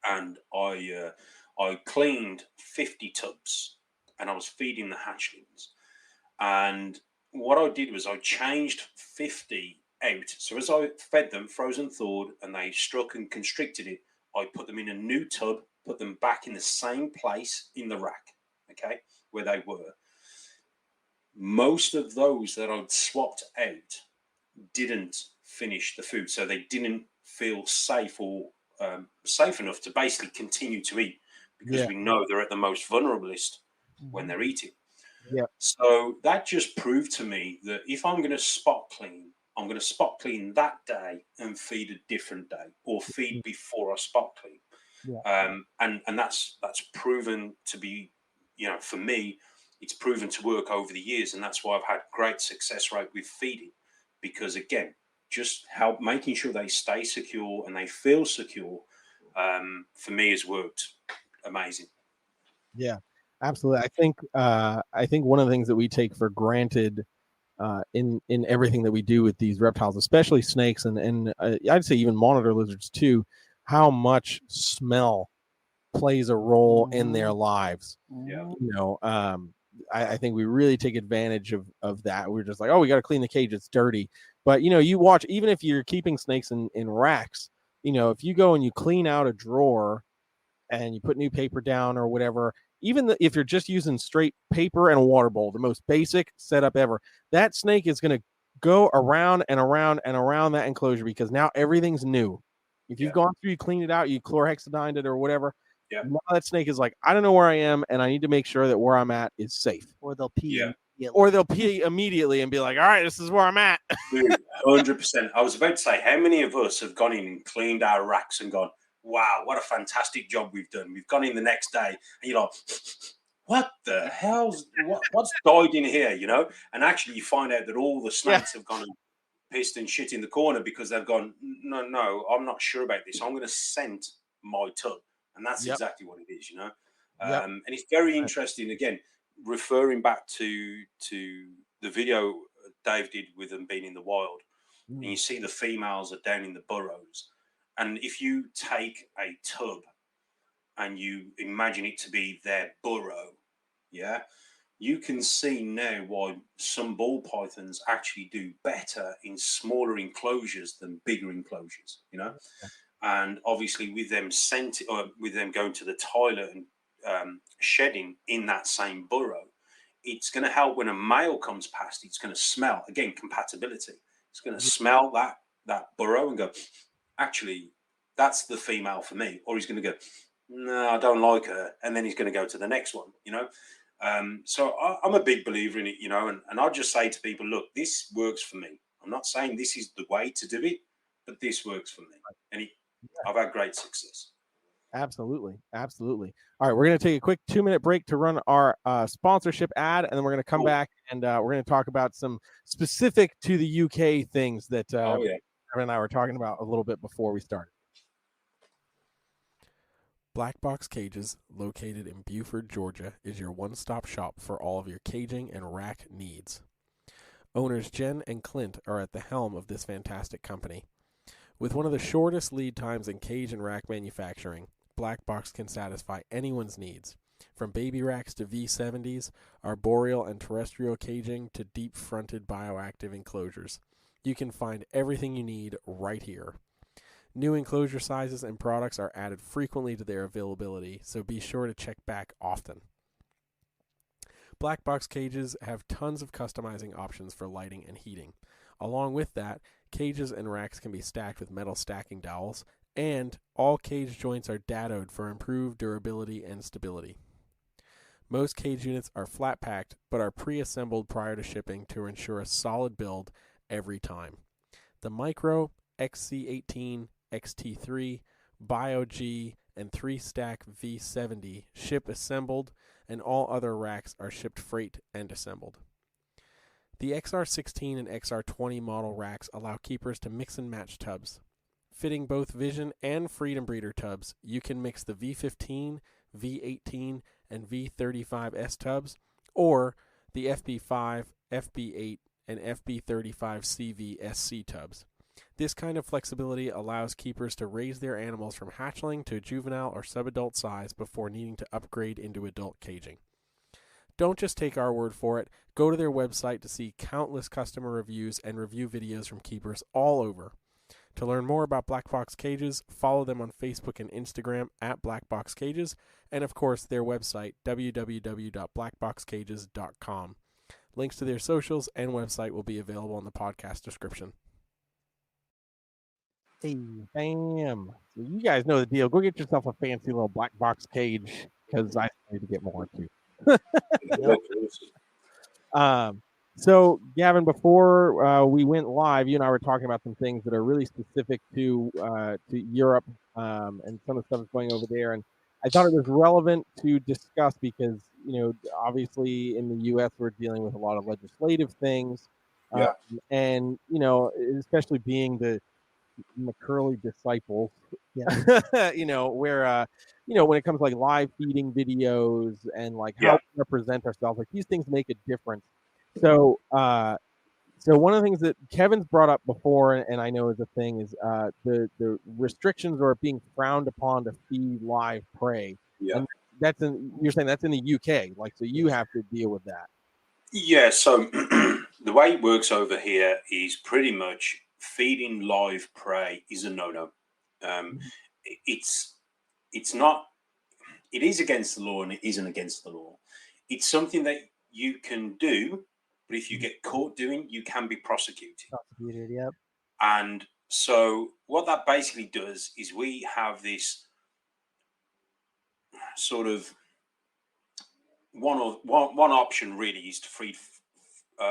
C: and I cleaned 50 tubs, and I was feeding the hatchlings. And what I did was I changed 50 out. So as I fed them, frozen thawed, and they struck and constricted it, I put them in a new tub, put them back in the same place in the rack, okay, where they were. Most of those that I'd swapped out didn't finish the food, so they didn't feel safe or safe enough to basically continue to eat, because we know they're at the most vulnerablest when they're eating.
B: Yeah.
C: So that just proved to me that if I'm going to spot clean, I'm going to spot clean that day and feed a different day, or feed before I spot clean. Yeah. And that's proven to be, for me, it's proven to work over the years, and that's why I've had great success rate with feeding, because again, just making sure they stay secure and they feel secure, for me has worked amazing.
B: Yeah, absolutely. I think one of the things that we take for granted in everything that we do with these reptiles, especially snakes and I'd say even monitor lizards too, how much smell plays a role in their lives.
C: Yeah.
B: I think we really take advantage of that. We're just like, oh, we got to clean the cage, it's dirty. But you watch, even if you're keeping snakes in racks, if you go and you clean out a drawer and you put new paper down or whatever, even if you're just using straight paper and a water bowl, the most basic setup ever, that snake is going to go around and around and around that enclosure because now everything's new. If you've gone through, you cleaned it out, you chlorhexidined it or whatever, now that snake is like, I don't know where I am, and I need to make sure that where I'm at is safe.
A: Or they'll pee.
B: Or they'll pee immediately and be like, all right, this is where I'm at.
C: Dude, 100%. I was about to say, how many of us have gone in and cleaned our racks and gone, wow, what a fantastic job we've done. We've gone in the next day, and you're like, what the hell's what's died in here, you know? And actually, you find out that all the snakes have gone and pissed and shit in the corner because they've gone, no, I'm not sure about this. I'm going to scent my tub. And that's exactly what it is, you know? And it's very interesting, again, referring back to the video Dave did with them being in the wild. And you see the females are down in the burrows. And if you take a tub and you imagine it to be their burrow, you can see now why some ball pythons actually do better in smaller enclosures than bigger enclosures, you know. And obviously with them going to the toilet and shedding in that same burrow, it's going to help when a male comes past. It's going to smell, again, compatibility. It's going to smell that burrow and go, actually, that's the female for me. Or he's going to go, no, I don't like her. And then he's going to go to the next one, you know. So I'm a big believer in it, you know, and I'll just say to people, look, this works for me. I'm not saying this is the way to do it, but this works for me. And I've had great success.
B: Absolutely. Absolutely. All right. We're going to take a quick 2-minute break to run our sponsorship ad, and then we're going to come back and we're going to talk about some specific to the UK things that Gavin and I were talking about a little bit before we started. Black Box Cages, located in Buford, Georgia, is your one-stop shop for all of your caging and rack needs. Owners Jen and Clint are at the helm of this fantastic company. With one of the shortest lead times in cage and rack manufacturing, Black Box can satisfy anyone's needs. From baby racks to V70s, arboreal and terrestrial caging to deep-fronted bioactive enclosures. You can find everything you need right here. New enclosure sizes and products are added frequently to their availability, so be sure to check back often. Black Box Cages have tons of customizing options for lighting and heating. Along with that, cages and racks can be stacked with metal stacking dowels, and all cage joints are dadoed for improved durability and stability. Most cage units are flat packed, but are pre-assembled prior to shipping to ensure a solid build every time. The Micro, XC18, XT3, Bio-G, and 3-stack V70 ship assembled, and all other racks are shipped freight and assembled. The XR16 and XR20 model racks allow keepers to mix and match tubs. Fitting both Vision and Freedom Breeder tubs, you can mix the V15, V18, and V35S tubs, or the FB5, FB8, and FB35CV-SC tubs. This kind of flexibility allows keepers to raise their animals from hatchling to juvenile or subadult size before needing to upgrade into adult caging. Don't just take our word for it. Go to their website to see countless customer reviews and review videos from keepers all over. To learn more about Black Box Cages, follow them on Facebook and Instagram at Black Box Cages, and of course their website, www.blackboxcages.com. Links to their socials and website will be available in the podcast description. Hey, bam. So you guys know the deal. Go get yourself a fancy little Black Box cage, because I need to get more too. So Gavin, before we went live, you and I were talking about some things that are really specific to Europe and some of the stuff that's going over there, and I thought it was relevant to discuss because, you know, obviously in the U.S. we're dealing with a lot of legislative things, and, you know, especially being the McCurley disciples, you know, where you know, when it comes to like live feeding videos and like how we represent ourselves, like these things make a difference. So so one of the things that Kevin's brought up before, and I know is a thing, is the restrictions or being frowned upon to feed live prey. And that's you're saying that's in the UK, like, so you have to deal with that.
C: Yeah, so the way it works over here is pretty much feeding live prey is a no-no. It's not, it is against the law and it isn't against the law. It's something that you can do, but if you get caught doing, you can be prosecuted.
A: Yep.
C: And so what that basically does is we have this sort of one option really is to feed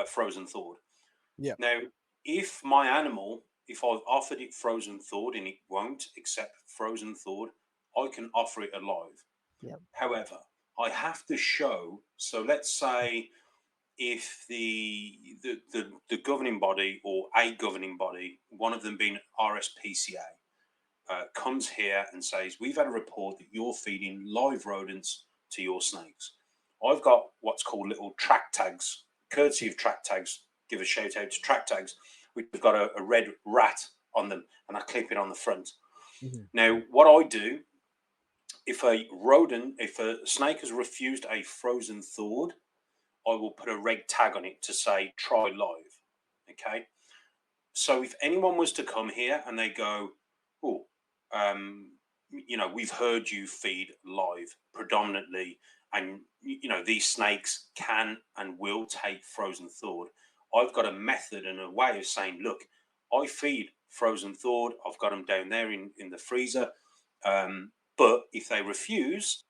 C: frozen thawed.
B: Yeah.
C: Now, if my animal, if I've offered it frozen thawed and it won't accept frozen thawed, I can offer it alive.
A: Yep.
C: However, I have to show. So let's say if the governing body or a governing body, one of them being RSPCA, comes here and says, we've had a report that you're feeding live rodents to your snakes. I've got what's called little track tags, courtesy of track tags. Give a shout out to track tags. We've got a red rat on them, and I clip it on the front.
A: Mm-hmm.
C: Now, what I do, if a snake has refused a frozen thawed, I will put a red tag on it to say try live. Okay. So if anyone was to come here and they go, oh, we've heard you feed live predominantly, and these snakes can and will take frozen thawed. I've got a method and a way of saying, look, I feed frozen thawed. I've got them down there in the freezer. But if they refuse,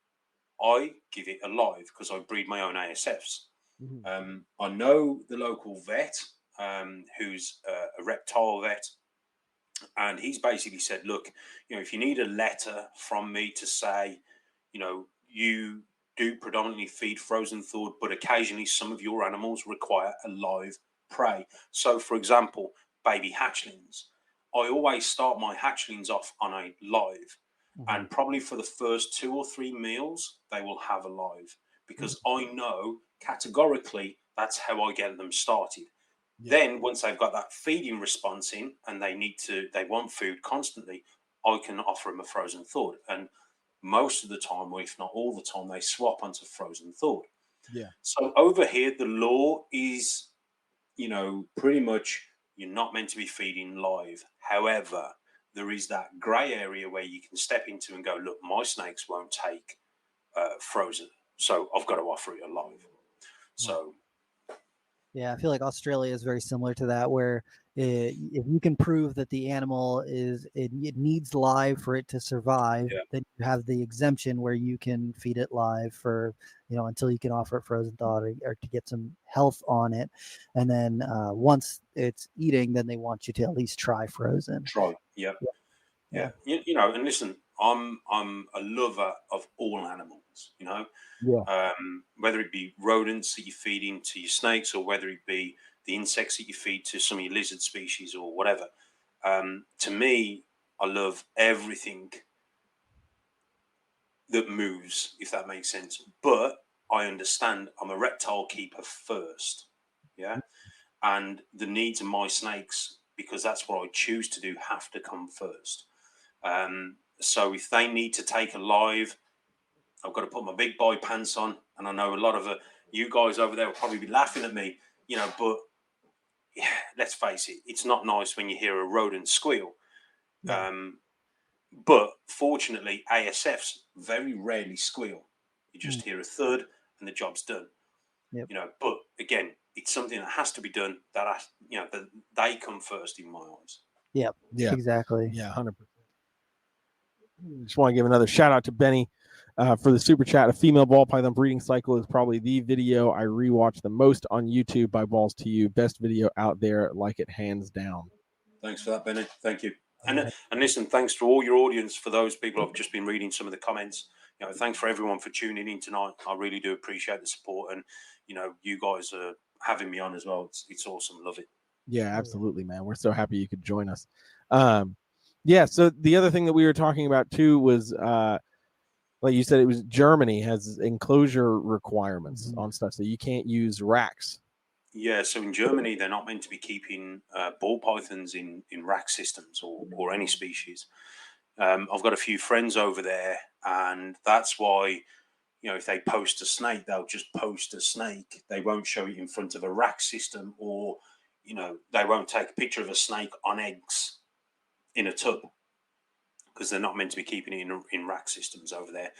C: I give it alive because I breed my own ASFs.
A: Mm-hmm.
C: I know the local vet, who's a reptile vet, and he's basically said, look, if you need a letter from me to say, you do predominantly feed frozen thawed, but occasionally some of your animals require a live prey. So, for example, baby hatchlings. I always start my hatchlings off on a live, and probably for the first 2 or 3 meals, they will have a live, because I know categorically that's how I get them started. Yeah. Then once they've got that feeding response in and they want food constantly, I can offer them a frozen thawed. And most of the time, or if not all the time, they swap onto frozen thawed.
B: Yeah.
C: So over here, the law is, pretty much you're not meant to be feeding live. However, there is that grey area where you can step into and go, look, my snakes won't take frozen, so I've got to offer it alive. So.
A: Yeah, I feel like Australia is very similar to that, where if you can prove that the animal it needs live for it to survive, then you have the exemption where you can feed it live for until you can offer it frozen thawed or to get some health on it, and then once it's eating, then they want you to at least try frozen.
C: Try, yeah. And listen, I'm a lover of all animals, whether it be rodents that you feed into your snakes, or whether it be the insects that you feed to some of your lizard species or whatever. To me, I love everything that moves, if that makes sense. But I understand I'm a reptile keeper first, and the needs of my snakes, because that's what I choose to do, have to come first. So if they need to take a live, I've got to put my big boy pants on, and I know a lot of you guys over there will probably be laughing at me, but let's face it, it's not nice when you hear a rodent squeal. But fortunately, ASFs very rarely squeal. You just hear a thud, and the job's done.
A: Yep.
C: But again, it's something that has to be done. That they come first in my eyes.
A: Yep. Yeah. Exactly.
B: Yeah. 100%. Just want to give another shout out to Benny for the super chat. A female ball python breeding cycle is probably the video I rewatch the most on YouTube by Balls2U. Best video out there, like it, hands down.
C: Thanks for that, Benny. Thank you. And listen, thanks to all your audience, for those people I've just been reading some of the comments. Thanks for everyone for tuning in tonight. I really do appreciate the support, and you guys are having me on as well. It's awesome. Love it.
B: Yeah, absolutely, man. We're so happy you could join us. So the other thing that we were talking about too was like you said, it was Germany has enclosure requirements on stuff, so you can't use racks.
C: Yeah, so in Germany, they're not meant to be keeping ball pythons in rack systems or any species. I've got a few friends over there, and that's why, if they post a snake, they'll just post a snake. They won't show it in front of a rack system, or, they won't take a picture of a snake on eggs in a tub, because they're not meant to be keeping it in rack systems over there.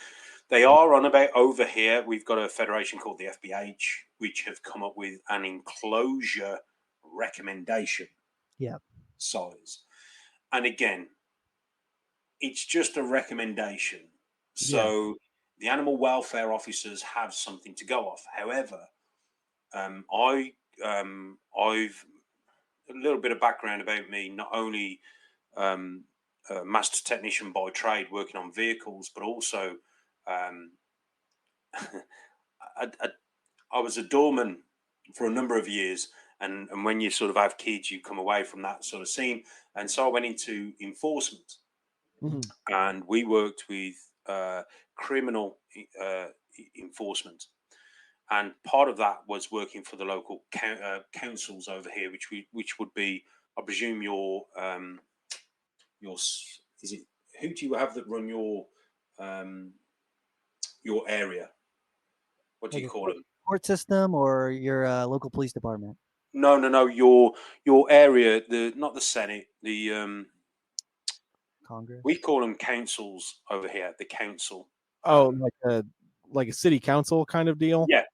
C: They are on about over here. We've got a federation called the FBH, which have come up with an enclosure recommendation size. And again, it's just a recommendation. So the animal welfare officers have something to go off. However, I've a little bit of background about me, not only a master technician by trade working on vehicles, but also I was a doorman for a number of years. And when you sort of have kids, you come away from that sort of scene. And so I went into enforcement. And we worked with criminal enforcement. And part of that was working for the local councils over here, which would be, I presume, your is it, who do you have that run your area? What do you call them?
A: Court system or your local police department?
C: No. Your area, not the Senate, the
A: Congress.
C: We call them councils over here. The council.
B: Oh, like a city council kind of deal.
C: Yeah,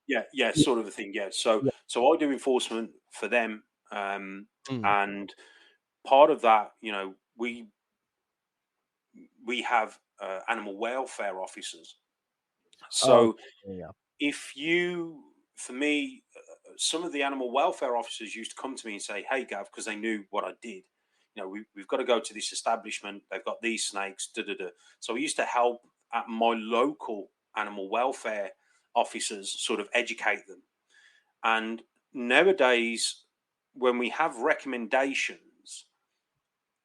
C: sort of a thing. Yeah. So I do enforcement for them, and part of that, we have animal welfare officers. So if you, for me, some of the animal welfare officers used to come to me and say, "Hey, Gav," because they knew what I did. We've got to go to this establishment. They've got these snakes. So we used to help at my local animal welfare officers sort of educate them. And nowadays, when we have recommendations,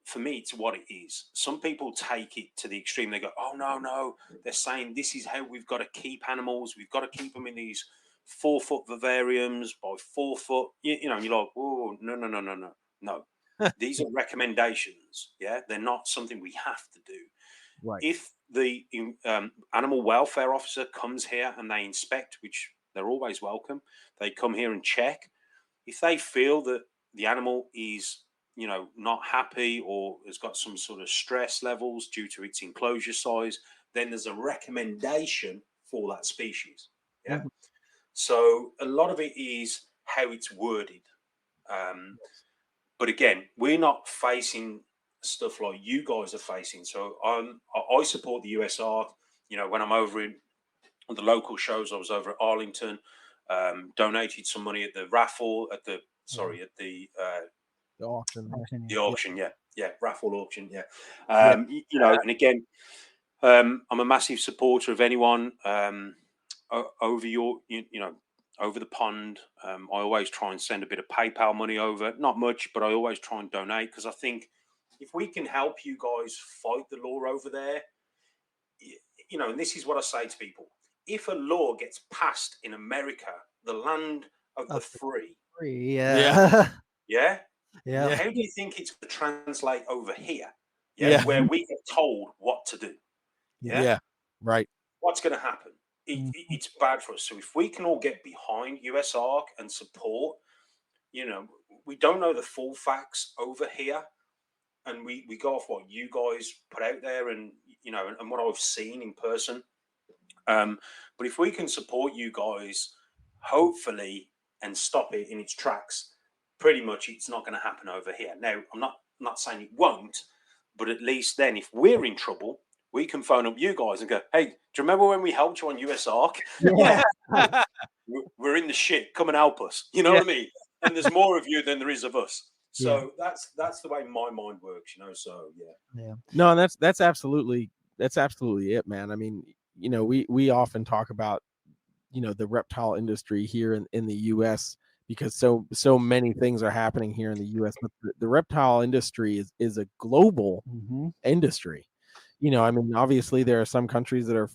C: for me, it's what it is. Some people take it to the extreme. They go, "Oh, no. They're saying this is how we've got to keep animals. We've got to keep them in these 4-foot vivariums by 4 foot." You're like, "Oh, no. These are recommendations. Yeah, they're not something we have to do."
B: Right.
C: If the animal welfare officer comes here and they inspect, which they're always welcome, they come here and check. If they feel that the animal is, not happy or has got some sort of stress levels due to its enclosure size, then there's a recommendation for that species. Yeah. So a lot of it is how it's worded. But again, we're not facing stuff like you guys are facing. So I support the USR. When I'm over in the local shows, I was over at Arlington, donated some money at the raffle at the
B: auction.
C: The auction, yeah, raffle auction, yeah. And again, I'm a massive supporter of anyone over over the pond. I always try and send a bit of PayPal money over, not much, but I always try and donate, because I think if we can help you guys fight the law over there, and this is what I say to people: if a law gets passed in America, the land of the free,
A: yeah.
C: How do you think it's going to translate over here? Where we get told what to do.
B: Yeah. Right.
C: What's going to happen? It's bad for us. So if we can all get behind USARC and support, we don't know the full facts over here, and we go off what you guys put out there, and and what I've seen in person. But if we can support you guys, hopefully, and stop it in its tracks, pretty much it's not going to happen over here. Now, I'm not saying it won't, but at least then, if we're in trouble, we can phone up you guys and go, "Hey, do you remember when we helped you on USARC?
A: Yeah.
C: We're in the shit. Come and help us." You know what I mean? And there's more of you than there is of us. So that's the way my mind works, So yeah.
B: No, and that's absolutely it, man. I mean, we often talk about the reptile industry here in the U.S. because so many things are happening here in the U.S. But the reptile industry is a global industry. I mean, obviously there are some countries that are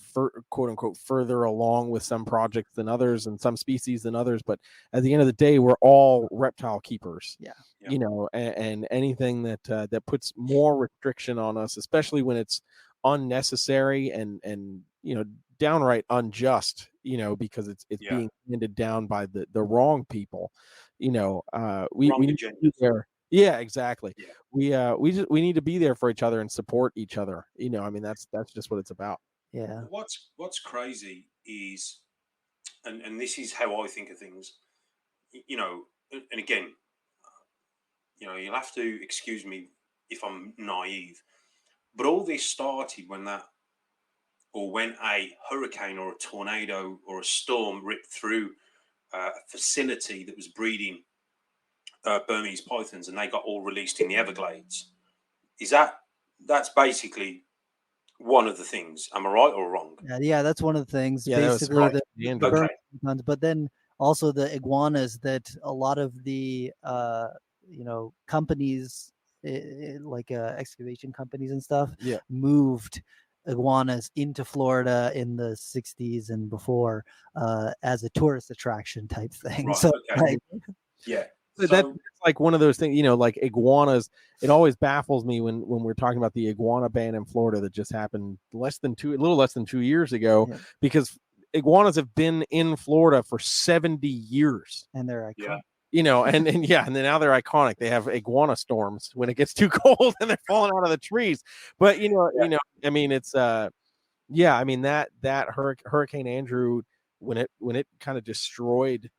B: quote unquote further along with some projects than others and some species than others. But at the end of the day, we're all reptile keepers. And anything that puts more restriction on us, especially when it's unnecessary and downright unjust, because it's being handed down by the wrong people. We need to be there. Yeah, exactly.
C: Yeah.
B: We need to be there for each other and support each other. I mean, that's just what it's about.
A: Yeah.
C: What's crazy is, and this is how I think of things, and again, you'll have to excuse me if I'm naive, but all this started when a hurricane or a tornado or a storm ripped through a facility that was breeding Burmese pythons, and they got all released in the Everglades. That's basically one of the things? Am I right or wrong?
A: Yeah, that's one of the things.
B: Yeah,
A: basically,
B: right.
A: the burn pythons, but then also the iguanas that a lot of the companies, like excavation companies and stuff, moved iguanas into Florida in the 60s and before as a tourist attraction type thing.
C: Right,
A: So
C: okay. Yeah.
B: So that's like one of those things, like iguanas. It always baffles me when we're talking about the iguana ban in Florida that just happened a little less than 2 years ago, because iguanas have been in Florida for 70 years.
A: And they're iconic.
B: And then now they're iconic. They have iguana storms when it gets too cold and they're falling out of the trees. But I mean, it's I mean that Hurricane Andrew, when it kind of destroyed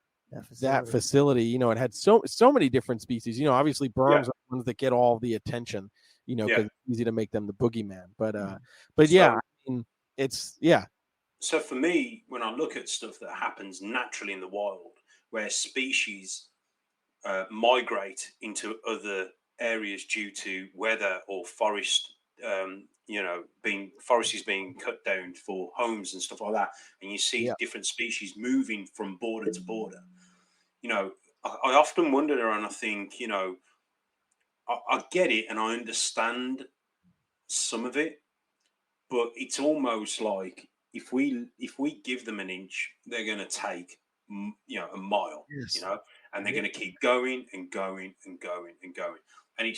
B: that facility, it had so many different species. Obviously berms are the ones that get all the attention, because it's easy to make them the boogeyman. But I mean, it's
C: So for me, when I look at stuff that happens naturally in the wild, where species migrate into other areas due to weather or forest, forests being cut down for homes and stuff like that, and you see different species moving from border to border. I often wonder, and I think, I get it and I understand some of it, but it's almost like if we give them an inch, they're going to take a mile, and they're going to keep going and going and going and going, and it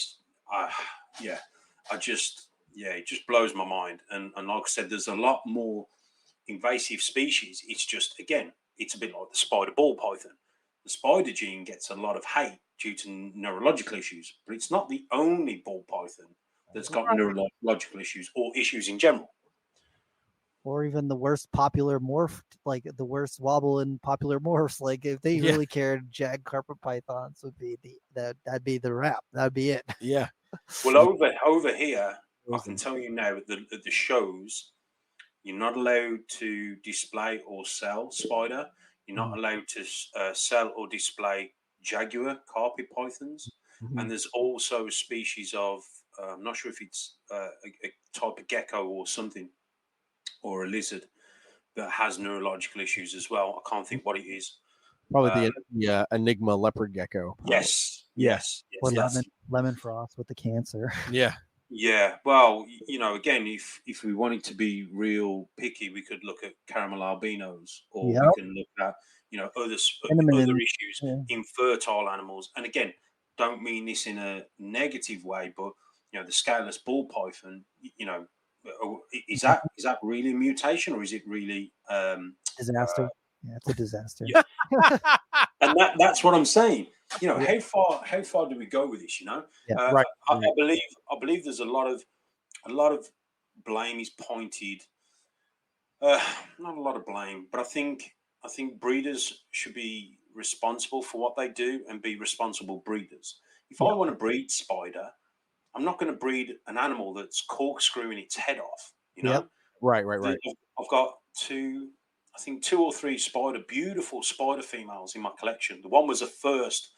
C: just blows my mind. And like I said, there's a lot more invasive species. It's just, again, it's a bit like the spider ball python. The spider gene gets a lot of hate due to neurological issues, but it's not the only ball python that's got neurological issues or issues in general.
A: Or even the worst popular morph, like the worst wobble in popular morphs. Like if they really cared, jag carpet pythons would be that'd be the wrap. That'd be it.
B: Yeah.
C: Well, over here, I can tell you now at the shows, you're not allowed to display or sell spider. You're not allowed to sell or display jaguar carpet pythons. And there's also a species of, I'm not sure if it's a type of gecko or something, or a lizard, that has neurological issues as well. I can't think what it is.
B: Probably the Enigma leopard gecko.
C: Yes.
A: Or lemon frost with the cancer.
C: Yeah. Well, again, if we wanted to be real picky, we could look at caramel albinos, or we can look at other issues, infertile animals. And again, don't mean this in a negative way, but the scaleless ball python, is that really a mutation, or is it really
A: disaster? It's a disaster.
C: And that's what I'm saying. How far do we go with this?
B: Right.
C: I believe there's a lot of blame is pointed. Not a lot of blame, but I think breeders should be responsible for what they do and be responsible breeders. If I want to breed spider, I'm not going to breed an animal that's corkscrewing its head off.
B: Right.
C: I've got two or three beautiful spider females in my collection. The one was the first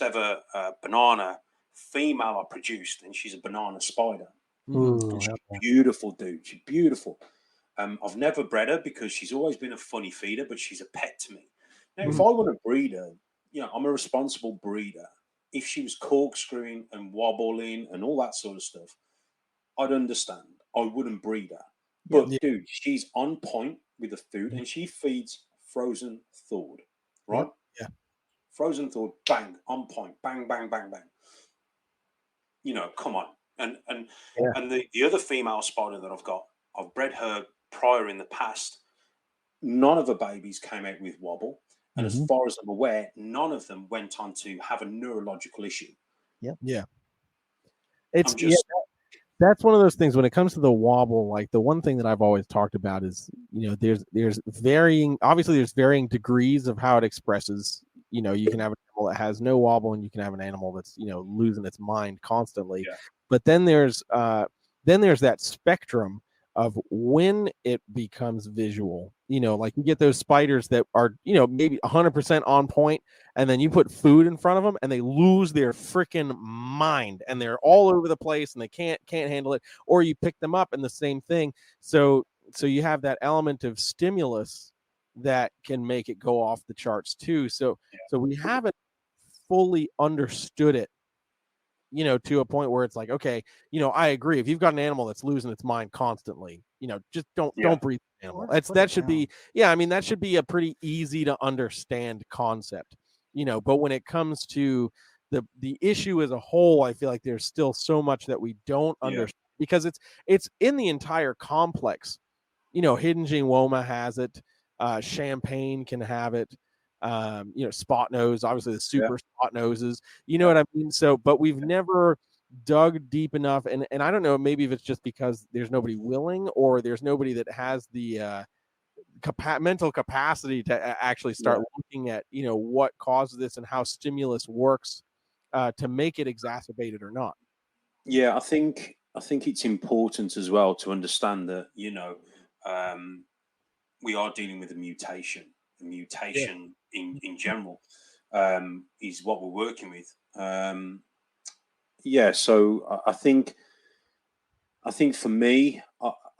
C: ever banana female I produced, and she's a banana spider. She's beautiful, dude. She's beautiful. I've never bred her because she's always been a funny feeder, but she's a pet to me. Now, if I want to breed her, I'm a responsible breeder. If she was corkscrewing and wobbling and all that sort of stuff, I'd understand. I wouldn't breed her. But dude, she's on point with the food, and she feeds frozen thawed, right?
B: Yeah.
C: Frozen thawed, bang, on point, bang, bang, bang, bang. Come on. And the other female spider that I've bred her prior in the past. None of her babies came out with wobble, And as far as I'm aware, none of them went on to have a neurological issue.
A: Yep.
B: Yeah. That's one of those things when it comes to the wobble. Like the one thing that I've always talked about is, there's varying degrees of how it expresses. You can have an animal that has no wobble, and you can have an animal that's losing its mind constantly.
C: Yeah.
B: But then there's that spectrum of when it becomes visual. Like you get those spiders that are maybe 100% on point, and then you put food in front of them and they lose their freaking mind and they're all over the place and they can't handle it. Or you pick them up and the same thing. So you have that element of stimulus that can make it go off the charts too. So we haven't fully understood it, to a point where it's like, okay, I agree. If you've got an animal that's losing its mind constantly, just don't breathe the animal. That should be a pretty easy to understand concept, but when it comes to the issue as a whole, I feel like there's still so much that we don't understand because it's in the entire complex. Hidden Gene Woma has it. Champagne can have it. Spot nose, obviously the super spot noses, what I mean? So, but we've never dug deep enough. And I don't know, maybe if it's just because there's nobody willing or there's nobody that has the mental capacity to actually start looking at, what causes this and how stimulus works to make it exacerbated or not.
C: Yeah, I think it's important as well to understand that, we are dealing with a mutation. The mutation in general is what we're working with. So I think for me,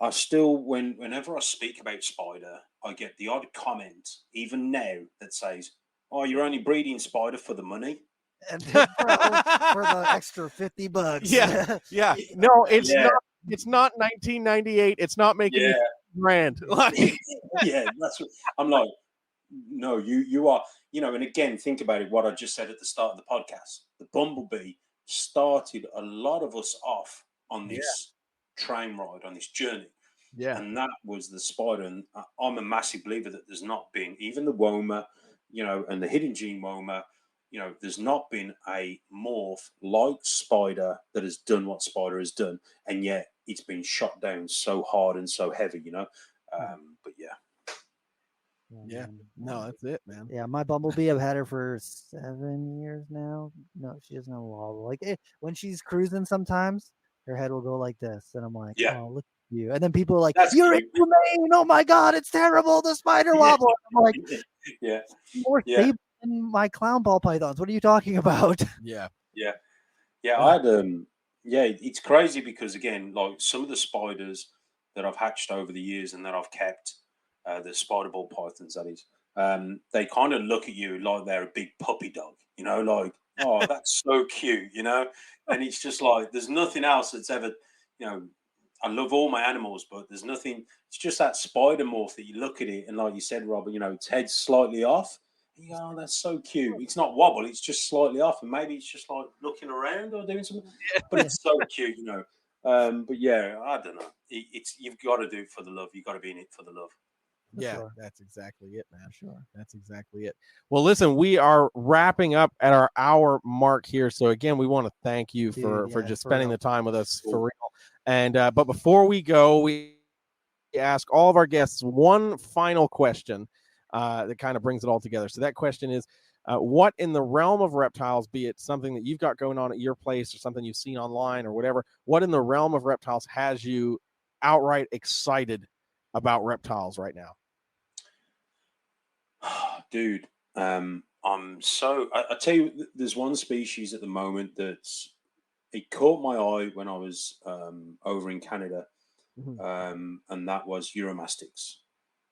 C: I still whenever I speak about spider, I get the odd comment, even now, that says, "Oh, you're only breeding spider for the money."
A: And for the extra $50.
B: Yeah. No, it's not. It's not 1998. It's not making you grand.
C: Yeah, that's what I'm like. No, you are. And again, think about it. What I just said at the start of the podcast, the bumblebee started a lot of us off on this train ride, on this journey.
B: Yeah,
C: and that was the spider. And I'm a massive believer that there's not been even the Woma, and the Hidden Gene Woma. There's not been a morph like spider that has done what spider has done, and yet it's been shot down so hard and so heavy. But
B: yeah, no, that's it, man.
A: Yeah, my bumblebee, I've had her for 7 years now. No, she doesn't have a wobble. Like when she's cruising, sometimes her head will go like this, and I'm like, oh, look at you. And then people are like, you're inhumane. Oh my god, it's terrible. The spider wobble. I'm like, more stable than my clown ball pythons. What are you talking about?
C: Yeah. I had it's crazy because again, like some of the spiders that I've hatched over the years and that I've kept, the spider ball pythons, that is, they kind of look at you like they're a big puppy dog, like, oh, that's so cute, and it's just like there's nothing else that's ever, I love all my animals, but there's nothing. It's just that spider morph that you look at it and, like you said, Robert, its head's slightly off. You go, oh, that's so cute. It's not wobble, it's just slightly off, and maybe it's just like looking around or doing something. But it's so cute, But yeah, I don't know. It's you've got to do it for the love. You've got to be in it for the love.
B: Yeah, that's exactly it, man. Sure, that's exactly it. Well, listen, we are wrapping up at our hour mark here. So again, we want to thank you for just spending the time with us for real. And but before we go, we ask all of our guests one final question that kind of brings it all together. So that question is, what in the realm of reptiles, be it something that you've got going on at your place or something you've seen online or whatever, what in the realm of reptiles has you outright excited about reptiles right now?
C: Dude, I'm so. I tell you, there's one species at the moment that's it caught my eye when I was over in Canada, and that was Uromastyx.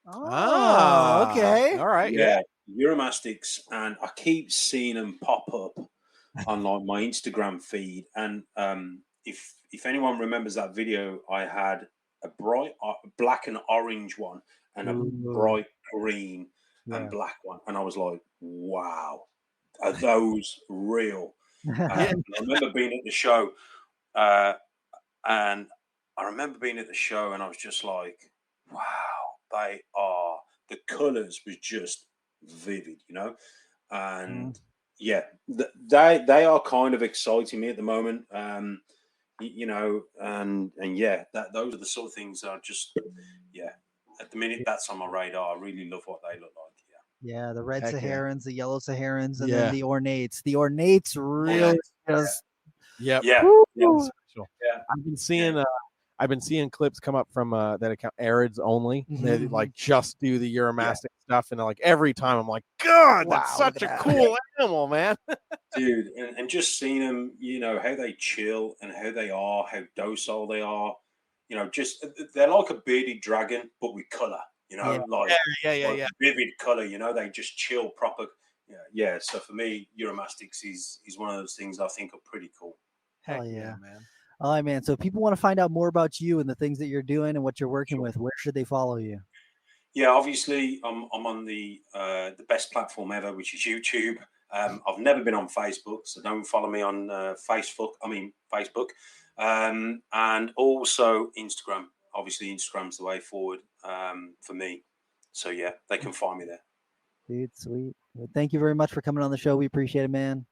A: Oh, okay.
B: All right.
C: Yeah, Uromastyx, and I keep seeing them pop up on like my Instagram feed. And if anyone remembers that video, I had a bright black and orange one and a bright green and black one, and I was like, wow, are those real? I remember being at the show, and I remember being at the show, and I was just like, wow, they are. The colours was just vivid, you know. And yeah, they are kind of exciting me at the moment. You know, and yeah, those are the sort of things that are just, yeah, at the minute that's on my radar. I really love what they look like.
A: Yeah, the red
B: Heck yeah.
A: Saharans, the yellow Saharans, and
B: Yeah.
A: then the ornates. The ornates really just
B: Yep.
C: Yeah.
B: Yeah.
C: Yeah.
B: I've been seeing clips come up from that account, Arids Only. They like just do the Euromastic stuff, and like every time I'm like, God,
A: Wow,
B: that's such a cool animal, man.
C: Dude, and just seeing them, you know, how they chill and how they are, how docile they are, you know, just they're like a bearded dragon, but with color, you know, like vivid color, you know, they just chill proper. Yeah. So for me, Euromastics is one of those things I think are pretty cool.
A: Hell yeah, man. All right, man. So if people want to find out more about you and the things that you're doing and what you're working with, where should they follow you?
C: Yeah, obviously, I'm on the best platform ever, which is YouTube. I've never been on Facebook, so don't follow me on Facebook. And also Instagram. Obviously, Instagram's the way forward for me. So yeah, they can find me there.
A: Dude, sweet. Well, thank you very much for coming on the show. We appreciate it, man.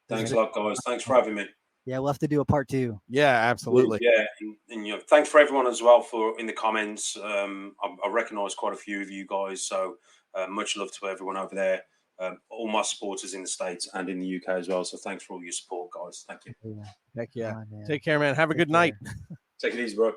C: Thanks a lot, guys. Thanks for having me.
A: Yeah, we'll have to do a part 2.
B: Yeah, absolutely.
C: Yeah, and you know, thanks for everyone as well for in the comments. I recognise quite a few of you guys, so much love to everyone over there. All my supporters in the States and in the UK as well. So thanks for all your support, guys. Thank you.
B: Heck yeah. Take care, man. Have a good night.
C: Take it easy, bro.